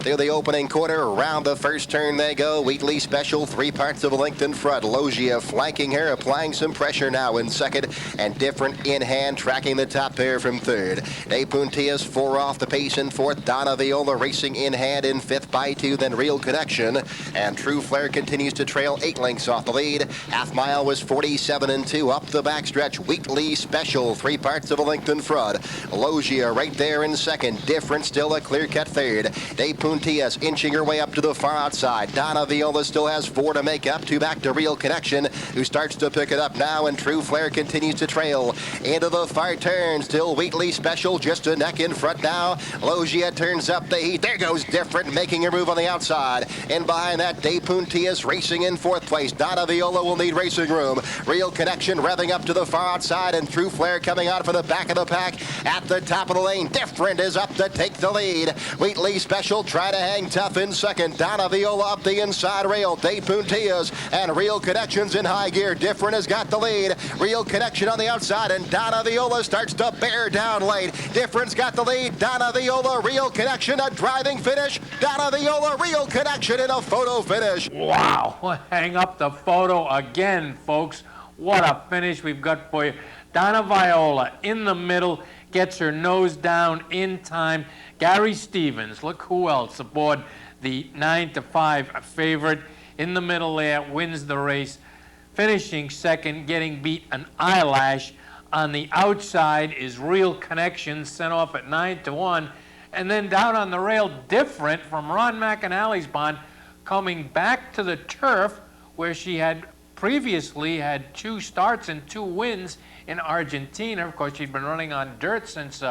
Through the opening quarter, around the first turn they go. Wheatley Special, 3 parts of a length in front. Logia flanking her, applying some pressure now in second. And Different in hand, tracking the top pair from third. De Puntillas 4 off the pace in 4th. Donna Viola racing in hand in 5th by 2, then Real Connection. And True Flair continues to trail 8 lengths off the lead. Half mile was 47-2 up the backstretch. Wheatley Special, 3 parts of a length in front. Logia right there in second. Different still a clear-cut third. De Puntillas inching her way up to the far outside. Donna Viola still has 4 to make up. 2 back to Real Connection, who starts to pick it up now, and True Flair continues to trail into the far turn. Still Wheatley Special just a neck in front now. Logia turns up the heat. There goes Different, making her move on the outside. And behind that, De Puntillas racing in 4th place. Donna Viola will need racing room. Real Connection revving up to the far outside, and True Flair coming out for the back of the pack at the top of the lane. Different is up to take the lead. Wheatley Special try to hang tough in second. Donna Viola up the inside rail. De Puntillas and Real Connection's in high gear. Different has got the lead. Real Connection on the outside, and Donna Viola starts to bear down late. Different's got the lead. Donna Viola, Real Connection, a driving finish. Donna Viola, Real Connection in a photo finish. Wow, hang up the photo again, folks. What a finish we've got for you. Donna Viola in the middle, gets her nose down in time. Gary Stevens, look who else aboard the 9-5 favorite in the middle there, wins the race, finishing second, getting beat an eyelash. On the outside is Real Connection, sent off at 9-1, and then down on the rail, Different from Ron McAnally's Bond, coming back to the turf where she had previously had 2 starts and 2 wins in Argentina. Of course, she'd been running on dirt since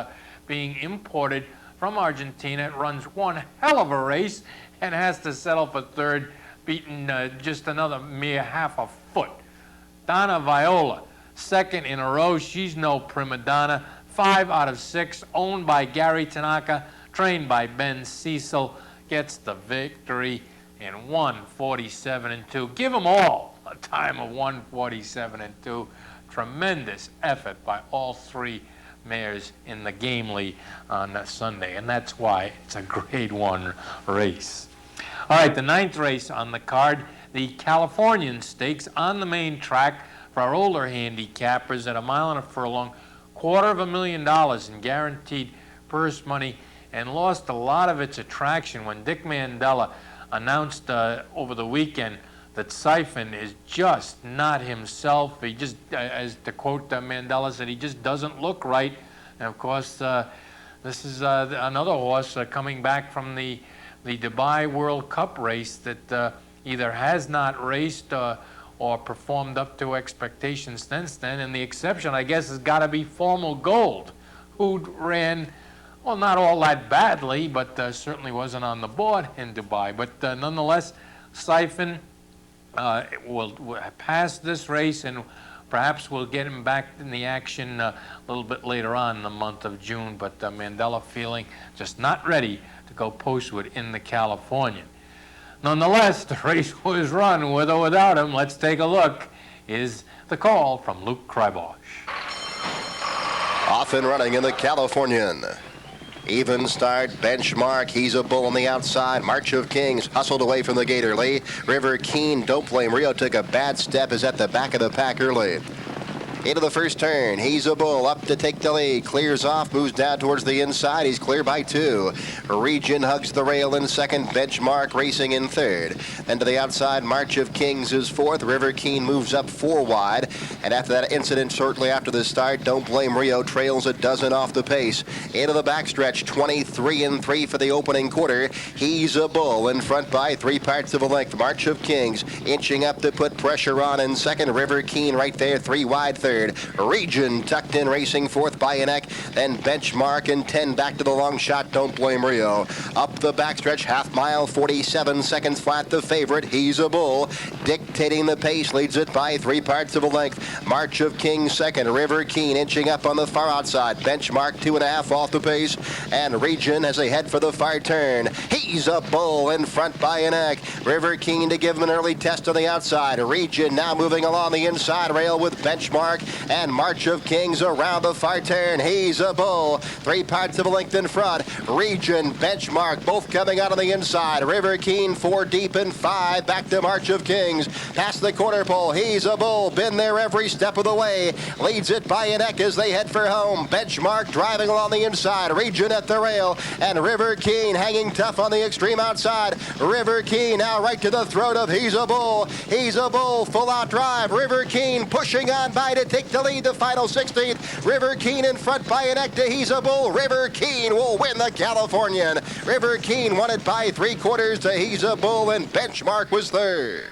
being imported from Argentina. It runs one hell of a race and has to settle for third, beaten just another mere half a foot. Donna Viola, second in a row. She's no prima donna. 5 out of 6, owned by Gary Tanaka, trained by Ben Cecil, gets the victory in 1:47.2. Give them all a time of 1:47.2. Tremendous effort by all 3 mares in the Gamely on Sunday, and that's why it's a Grade 1 race. All right, the 9th race on the card, the Californian Stakes on the main track for our older handicappers at a mile and a furlong, $250,000 in guaranteed purse money, and lost a lot of its attraction when Dick Mandella announced over the weekend that Siphon is just not himself. He just, as to quote Mandela said, he just doesn't look right. And of course, this is another horse coming back from the Dubai World Cup race that either has not raced or performed up to expectations since then. And the exception, I guess, has got to be Formal Gold, who ran, well, not all that badly, but certainly wasn't on the board in Dubai. But nonetheless, Siphon will pass this race, and perhaps we'll get him back in the action a little bit later on in the month of June. But Mandela feeling just not ready to go postward in the Californian. Nonetheless, the race was run with or without him. Let's take a look. Is the call from Luke Krybosch. Off and running in the Californian. Even start, Benchmark, He's a Bull on the outside. March of Kings hustled away from the gate early. River Keen, Don't Blame Rio took a bad step, is at the back of the pack early. Into the first turn, He's a Bull up to take the lead, clears off, moves down towards the inside, he's clear by 2. Region hugs the rail in second, Benchmark racing in third. Then to the outside, March of Kings is fourth, River Keen moves up 4 wide, and after that incident shortly after the start, Don't Blame Rio trails a dozen off the pace. Into the backstretch, 23-3 for the opening quarter. He's a Bull in front by 3 parts of a length. March of Kings inching up to put pressure on in second, River Keen right there, 3 wide third. Region tucked in racing fourth by a neck. Then Benchmark and 10 back to the long shot, Don't Blame Rio. Up the backstretch, half mile, 47 seconds flat, the favorite, He's a Bull. Dictating the pace, leads it by 3 parts of a length. March of Kings second, River Keen inching up on the far outside. Benchmark 2.5 off the pace. And Region as they head for the far turn. He's a Bull in front by a neck. River Keen to give him an early test on the outside. Region now moving along the inside rail with Benchmark and March of Kings around the far turn. He's a Bull, 3 parts of a length in front. Region, Benchmark, both coming out on the inside. River Keen 4 deep and 5 back to March of Kings. Past the corner pole, He's a Bull, been there every step of the way. Leads it by a neck as they head for home. Benchmark driving along the inside. Region at the rail, and River Keen hanging tough on the extreme outside. River Keen now right to the throat of He's a Bull. He's a Bull, full out drive. River Keen pushing on by to take the lead, the final 16th. River Keen in front by an neck to He's a Bull. River Keen will win the Californian. River Keen won it by 3/4 to He's a Bull, and Benchmark was third.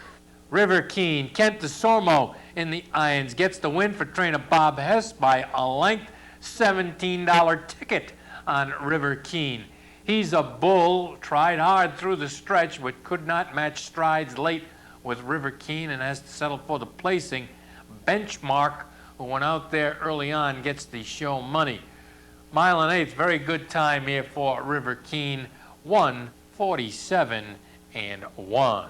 River Keen, Kent DeSormo in the irons, gets the win for trainer Bob Hess by a length. $17 ticket on River Keen. He's a Bull, tried hard through the stretch, but could not match strides late with River Keen and has to settle for the placing. Benchmark, who went out there early on, gets the show money. 1 1/8, very good time here for River Keen, 1:47.1.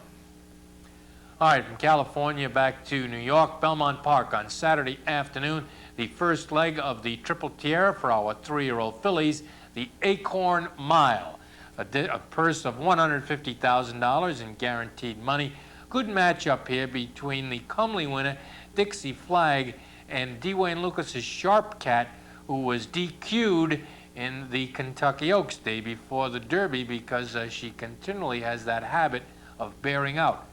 All right, from California back to New York, Belmont Park on Saturday afternoon, the first leg of the Triple Tiara for our 3-year-old fillies, the Acorn Mile, a purse of $150,000 in guaranteed money. Good matchup here between the comely winner, Dixie Flag, and Dwayne Lucas's Sharp Cat, who was DQ'd in the Kentucky Oaks day before the Derby because she continually has that habit of bearing out.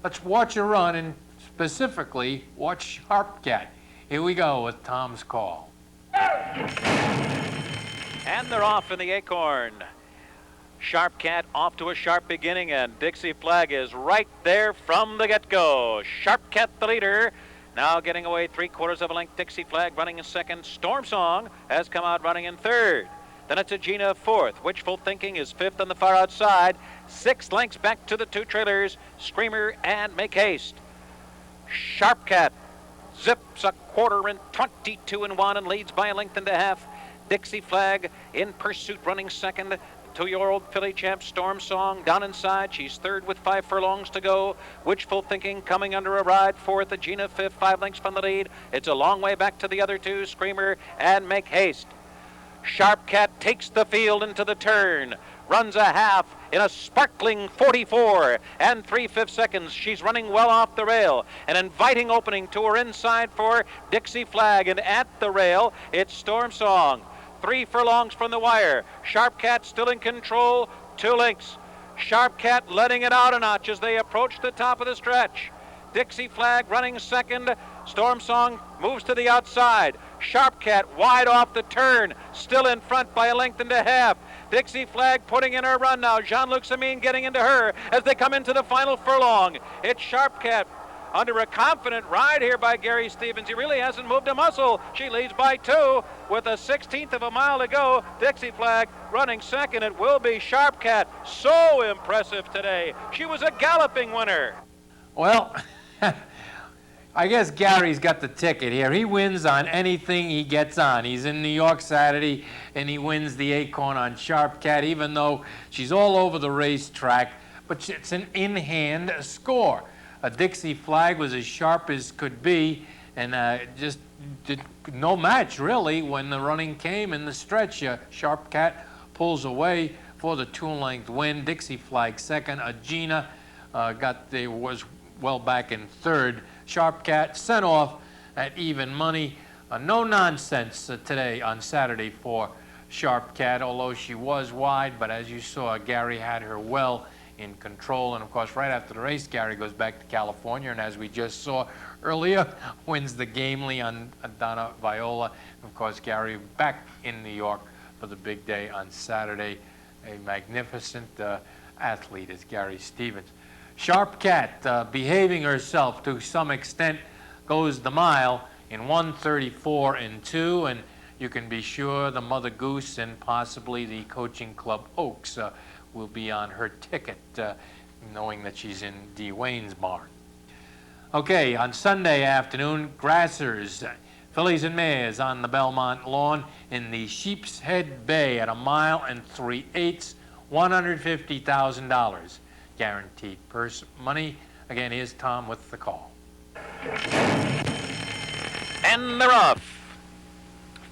Let's watch her run, and specifically watch Sharp Cat. Here we go with Tom's call. And they're off in the Acorn. Sharp Cat off to a sharp beginning, and Dixie Flag is right there from the get-go. Sharp Cat the leader. Now getting away 3/4 of a length. Dixie Flag running in second. Storm Song has come out running in third. Then it's Agena fourth. Wishful Thinking is fifth on the far outside. 6 lengths back to the 2 trailers, Screamer and Make Haste. Sharp Cat zips a 1/4 in 22-1 and leads by a length and a half. Dixie Flag in pursuit running second. 2-year-old filly champ Storm Song down inside. She's third with 5 furlongs to go. Wishful Thinking coming under a ride. Fourth, Agena fifth, 5 lengths from the lead. It's a long way back to the other 2, Screamer and Make Haste. Sharp Cat takes the field into the turn. Runs a half in a sparkling 44 and 3/5 seconds. She's running well off the rail. An inviting opening to her inside for Dixie Flag. And at the rail, it's Storm Song. 3 furlongs from the wire. Sharp Cat still in control. 2 lengths. Sharp Cat letting it out a notch as they approach the top of the stretch. Dixie Flag running second. Storm Song moves to the outside. Sharp Cat wide off the turn, still in front by a length and a half. Dixie Flag putting in her run now. Jean-Luc Samyn getting into her as they come into the final furlong. It's Sharp Cat under a confident ride here by Gary Stevens. He really hasn't moved a muscle. She leads by 2 with a 1/16 of a mile to go. Dixie Flag running second. It will be Sharp Cat. So impressive today. She was a galloping winner. Well, I guess Gary's got the ticket here. He wins on anything he gets on. He's in New York Saturday, and he wins the Acorn on Sharp Cat, even though she's all over the racetrack. But it's an in-hand score. A Dixie Flag was as sharp as could be, and just did no match, really, when the running came in the stretch. Sharp Cat pulls away for the 2-length win. Dixie Flag second. Agena was well back in third. Sharp Cat sent off at even money. No nonsense today on Saturday for Sharp Cat, although she was wide, but as you saw, Gary had her well in control. And of course, right after the race, Gary goes back to California, and as we just saw earlier, wins the Gamely on Donna Viola. And of course, Gary back in New York for the big day on Saturday. A magnificent athlete is Gary Stevens. Sharp Cat, behaving herself to some extent, goes the mile in 1:34 and 2, and you can be sure the Mother Goose and possibly the Coaching Club Oaks will be on her ticket, knowing that she's in D. Wayne's barn. Okay, on Sunday afternoon, Grassers, Fillies and Mares on the Belmont lawn in the Sheep's Head Bay at 1 3/8, $150,000. Guaranteed purse money. Again, here's Tom with the call. And they're off.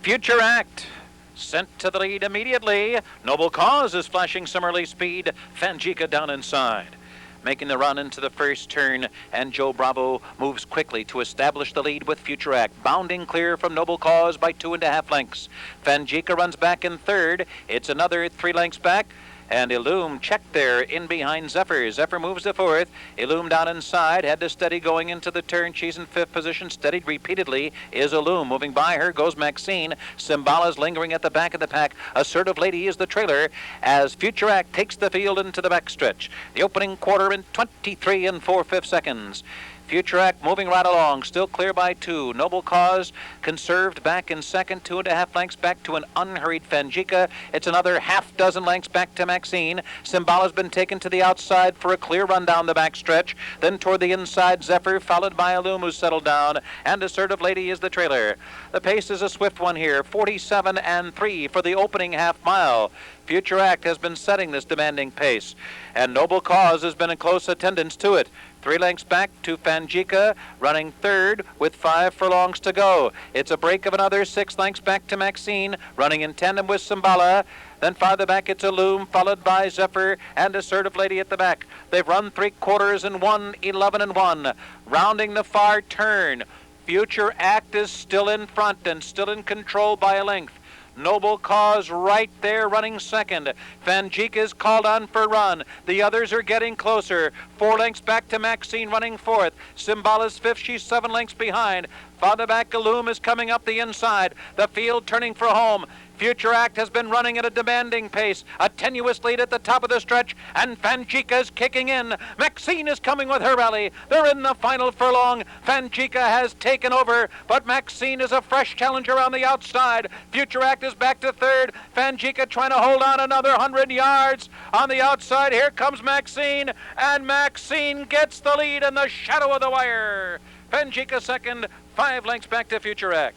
Future Act sent to the lead immediately. Noble Cause is flashing some early speed. Fangica down inside, making the run into the first turn, and Joe Bravo moves quickly to establish the lead with Future Act, bounding clear from Noble Cause by 2.5 lengths. Fangica runs back in third. It's another 3 lengths back. And Illume checked there in behind Zephyr. Zephyr moves to fourth. Illume down inside, had to steady going into the turn. She's in fifth position, steadied repeatedly is Illume. Moving by her goes Maxine. Symbala's lingering at the back of the pack. Assertive Lady is the trailer as Future Act takes the field into the backstretch. The opening quarter in 23 4/5 seconds. Future Act moving right along, still clear by 2. Noble Cause conserved back in second, 2.5 lengths back to an unhurried Fangica. It's another 6 lengths back to Maxine. Symbala's been taken to the outside for a clear run down the backstretch. Then toward the inside, Zephyr, followed by Illume, who's settled down, and Assertive Lady is the trailer. The pace is a swift one here, 47 3 for the opening half mile. Future Act has been setting this demanding pace, and Noble Cause has been in close attendance to it. 3 lengths back to Fangica, running third with 5 furlongs to go. It's a break of another 6 lengths back to Maxine, running in tandem with Symbala. Then farther back it's Illume, followed by Zephyr and Assertive Lady at the back. They've run 3/4 in 1:11 1. Rounding the far turn, Future Act is still in front and still in control by a length. Noble Cause right there running second. Fangica is called on for a run. The others are getting closer. 4 lengths back to Maxine running fourth. Symbala's fifth. She's 7 lengths behind. Farther back, Illume is coming up the inside. The field turning for home. Future Act has been running at a demanding pace. A tenuous lead at the top of the stretch, and Fangica is kicking in. Maxine is coming with her rally. They're in the final furlong. Fangica has taken over, but Maxine is a fresh challenger on the outside. Future Act is back to third. Fangica trying to hold on another 100 yards. On the outside, here comes Maxine, and Maxine gets the lead in the shadow of the wire. Fangica second, 5 lengths back to Future Act.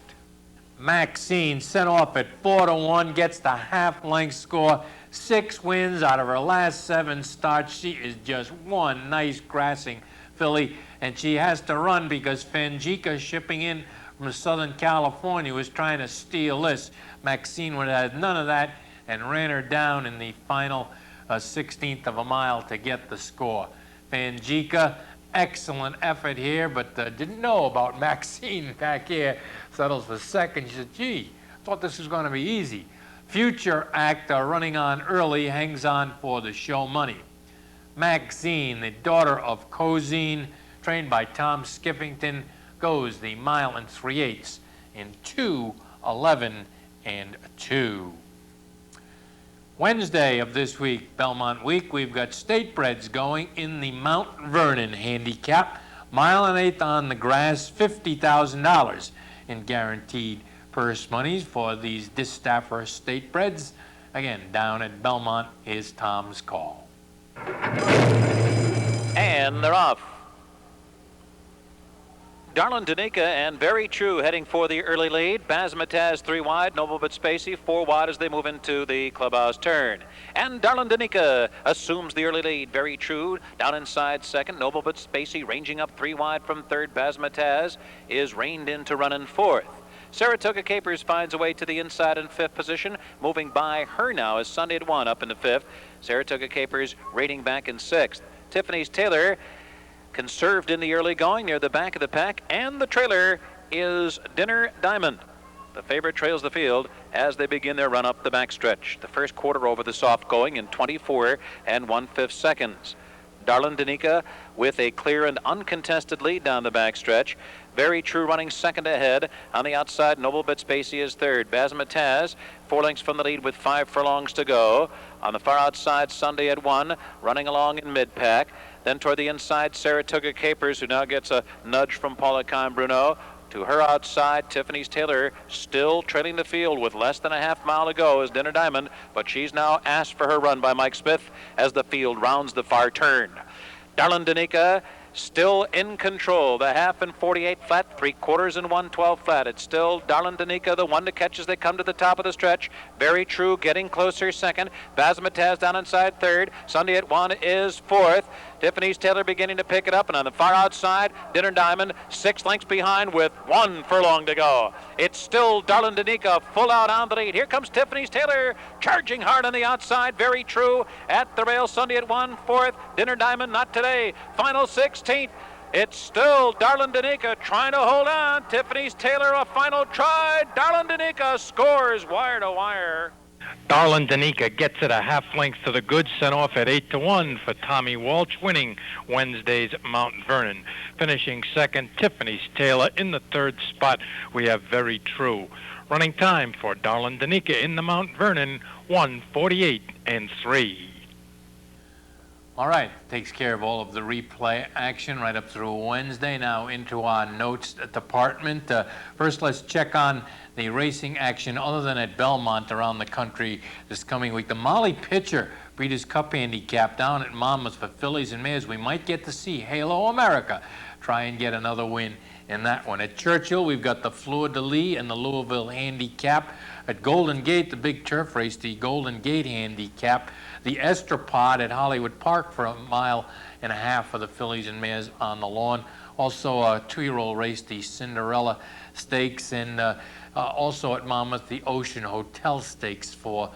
Maxine sent off at 4-1, gets the half-length score. 6 wins out of her last 7 starts. She is just one nice grassing filly, and she has to run because Fangica, shipping in from Southern California, was trying to steal this. Maxine would have had none of that and ran her down in the final 16th of a mile to get the score. Fangica, excellent effort here, but didn't know about Maxine back here. Settles for second. She said, gee, thought this was going to be easy. Future Act running on early, hangs on for the show money. Maxine, the daughter of Cozine, trained by Tom Skiffington, goes the 1 3/8 in 2:11 2. Wednesday of this week, Belmont Week, we've got state breds going in the Mount Vernon handicap. Mile and eighth on the grass, $50,000 in guaranteed purse monies for these Distafford State Breds. Again, down at Belmont is Tom's call. And they're off. Darlin Danica and Very True heading for the early lead. Bazmataz 3 wide, Noble but Spacey 4 wide as they move into the clubhouse turn. And Darlin Danica assumes the early lead. Very True down inside second. Noble but Spacey ranging up 3 wide from third. Bazmataz is reined in to run in fourth. Saratoga Capers finds a way to the inside in fifth position. Moving by her now is Sunday at 1 up into fifth. Saratoga Capers rating back in sixth. Tiffany's Taylor conserved in the early going near the back of the pack, and the trailer is Dinner Diamond. The favorite trails the field as they begin their run up the backstretch. The first quarter over the soft going in 24 1/5 seconds. Darlin Danica with a clear and uncontested lead down the backstretch. Very True running second ahead. On the outside, Noble but Spacey is third. Bazmataz 4 lengths from the lead with 5 furlongs to go. On the far outside, Sunday at 1, running along in mid-pack. Then toward the inside, Saratoga Capers, who now gets a nudge from Paula Bruno. To her outside, Tiffany's Taylor still trailing the field with less than a half mile to go is Dinner Diamond, but she's now asked for her run by Mike Smith as the field rounds the far turn. Darlin Danica still in control. The half in 48 flat, 3/4 in 1/12 flat. It's still Darlin Danica, the one to catch as they come to the top of the stretch. Very True getting closer second. Bazmataz down inside third. Sunday at 1 is fourth. Tiffany's Taylor beginning to pick it up, and on the far outside, Dinner Diamond 6 lengths behind with 1 furlong to go. It's still Darlin Danica full out on the lead. Here comes Tiffany's Taylor charging hard on the outside. Very True at the rail. Sunday at 1, fourth. Dinner Diamond not today. Final 16th. It's still Darlin Danica trying to hold on. Tiffany's Taylor a final try. Darlin Danica scores wire to wire. Darlin Danica gets it a half length to the good, sent off at 8-1 for Tommy Walsh, winning Wednesday's Mount Vernon. Finishing second, Tiffany's Taylor. In the third spot, we have Very True. Running time for Darlin Danica in the Mount Vernon, 1:48 3. All right, takes care of all of the replay action right up through Wednesday. Now into our notes department. First, let's check on the racing action other than at Belmont around the country this coming week. The Molly Pitcher Breeders' Cup Handicap down at Monmouth for fillies and mares. We might get to see Halo America try and get another win in that one. At Churchill, we've got the Fleur de Lis and the Louisville Handicap. At Golden Gate, the big turf race, the Golden Gate Handicap. The Estropod at Hollywood Park for 1.5 miles for the fillies and mares on the lawn. Also a 2-year-old race, the Cinderella Stakes, and also at Monmouth, the Ocean Hotel Stakes for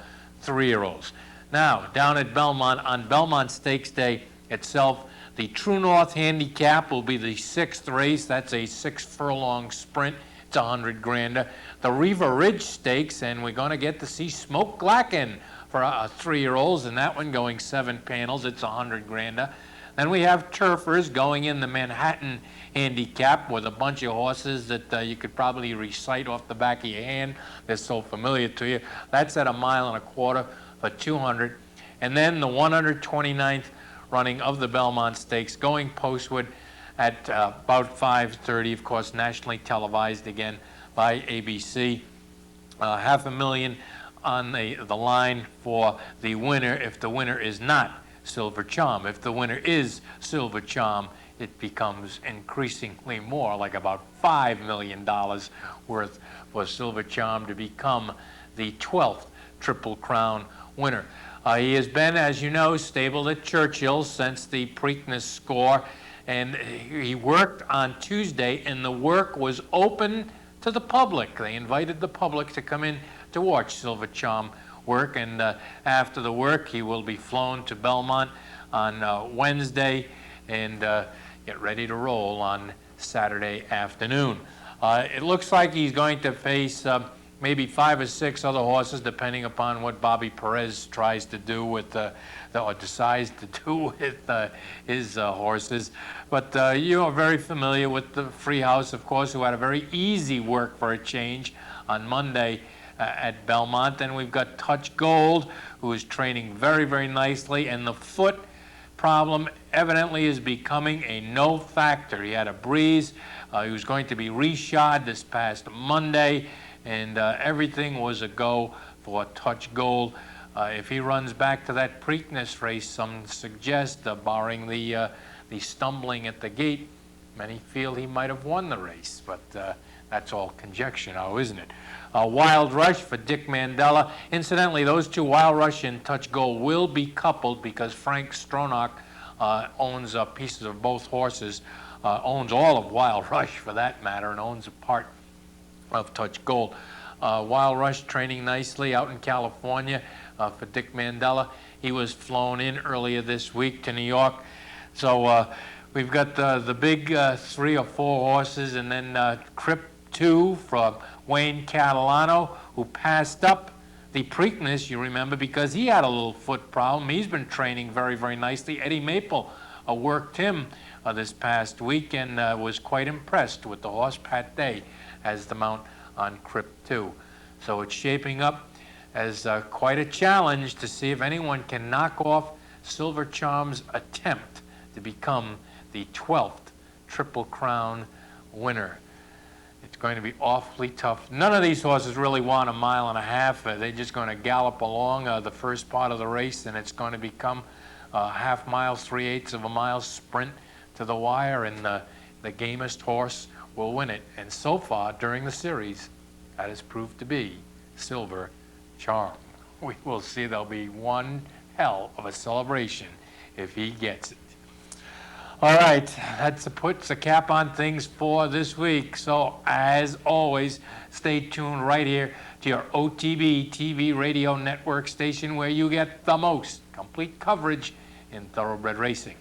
3-year-olds. Now, down at Belmont, on Belmont Stakes Day itself, the True North Handicap will be the 6th race. That's a 6-furlong sprint. It's 100 grander. The Riva Ridge Stakes, and we're going to get to see Smoke Glacken for 3-year-olds, and that one going 7 panels. It's 100 grander. Then we have turfers going in the Manhattan Handicap with a bunch of horses that you could probably recite off the back of your hand. They're so familiar to you. That's at 1.25 miles for 200. And then the 129th running of the Belmont Stakes going postward at about 5:30, of course, nationally televised again by ABC. $500,000 on the line for the winner if the winner is not Silver Charm. If the winner is Silver Charm, it becomes increasingly more, like about $5 million worth for Silver Charm to become the 12th Triple Crown winner. He has been, as you know, stabled at Churchill since the Preakness score, and he worked on Tuesday, and the work was open to the public. They invited the public to come in to watch Silver Charm work, and after the work, he will be flown to Belmont on Wednesday and get ready to roll on Saturday afternoon. It looks like he's going to face maybe 5 or 6 other horses, depending upon what Bobby Perez tries to do with, or decides to do with his horses. But you are very familiar with the Free House, of course, who had a very easy work for a change on Monday at Belmont. And we've got Touch Gold, who is training very, very nicely, and the Foot problem evidently is becoming a no factor. He had a breeze. He was going to be reshod this past Monday, and everything was a go for Touch Gold. If he runs back to that Preakness race, some suggest, barring the stumbling at the gate, many feel he might have won the race, but that's all conjecture now, isn't it? Wild Rush for Dick Mandella. Incidentally, those two, Wild Rush and Touch Gold, will be coupled because Frank Stronach owns pieces of both horses, owns all of Wild Rush for that matter, and owns a part of Touch Gold. Wild Rush training nicely out in California for Dick Mandella. He was flown in earlier this week to New York. So we've got the big 3 or 4 horses, and then Crip 2 from Wayne Catalano, who passed up the Preakness, you remember, because he had a little foot problem. He's been training very, very nicely. Eddie Maple worked him this past week and was quite impressed with the horse. Pat Day has the mount on Crip 2. So it's shaping up as quite a challenge to see if anyone can knock off Silver Charm's attempt to become the 12th Triple Crown winner. It's going to be awfully tough. None of these horses really want 1.5 miles. They're just going to gallop along the first part of the race, and it's going to become half mile, 3/8 of a mile sprint to the wire, and the gamest horse will win it. And so far during the series, that has proved to be Silver Charm. We will see. There'll be one hell of a celebration if he gets it. All right, that puts a cap on things for this week. So, as always, stay tuned right here to your OTB TV radio network station where you get the most complete coverage in thoroughbred racing.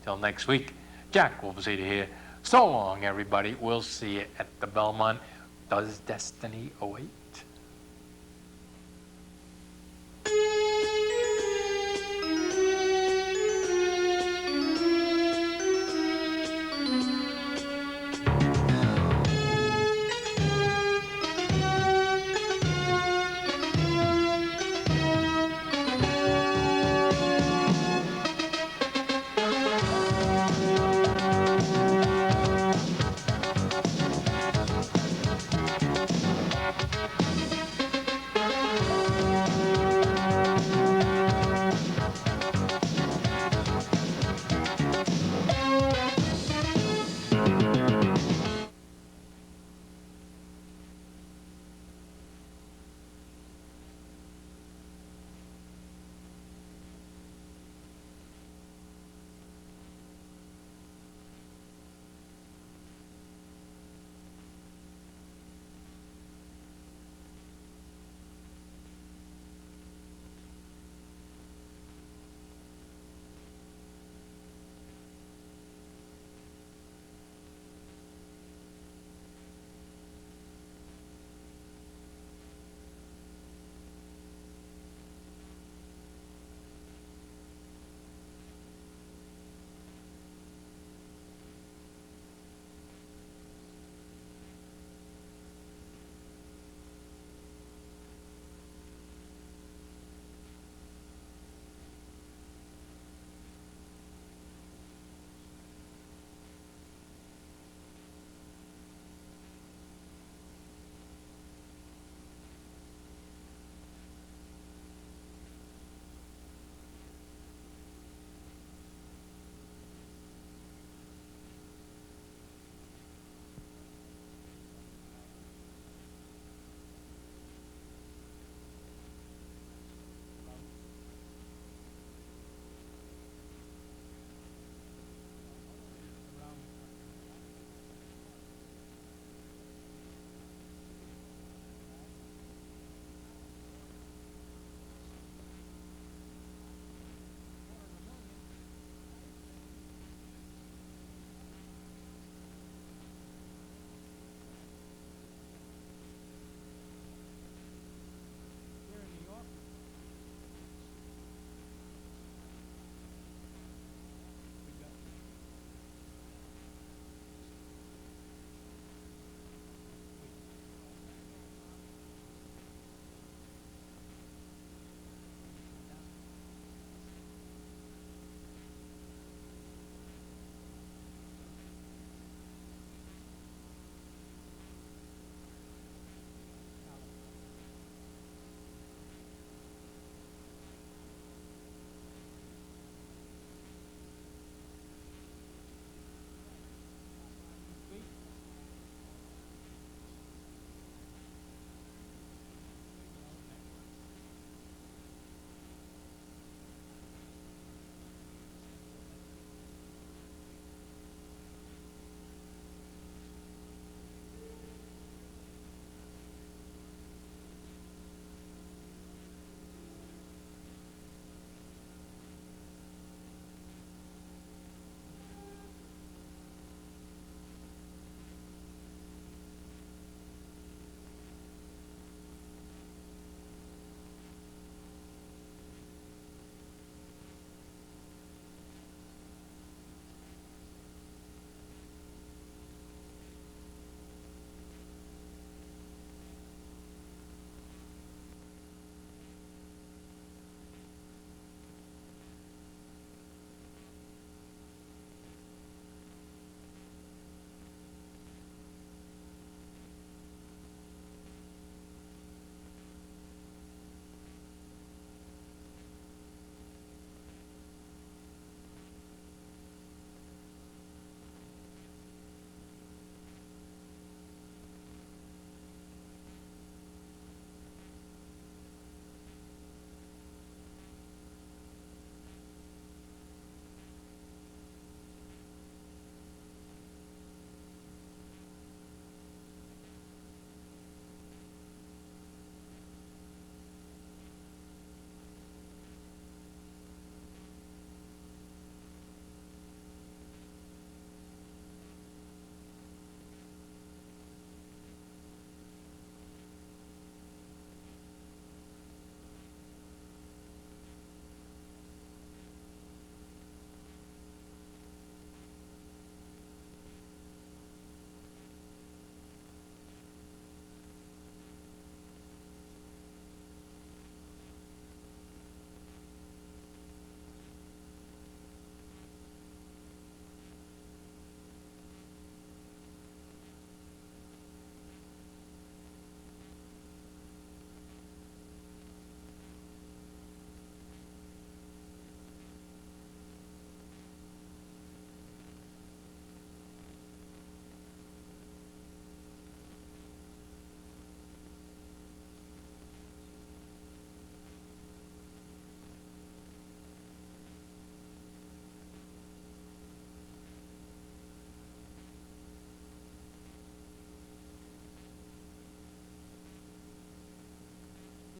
Till next week, Jack Wolfseder here. So long, everybody. We'll see you at the Belmont. Does destiny await?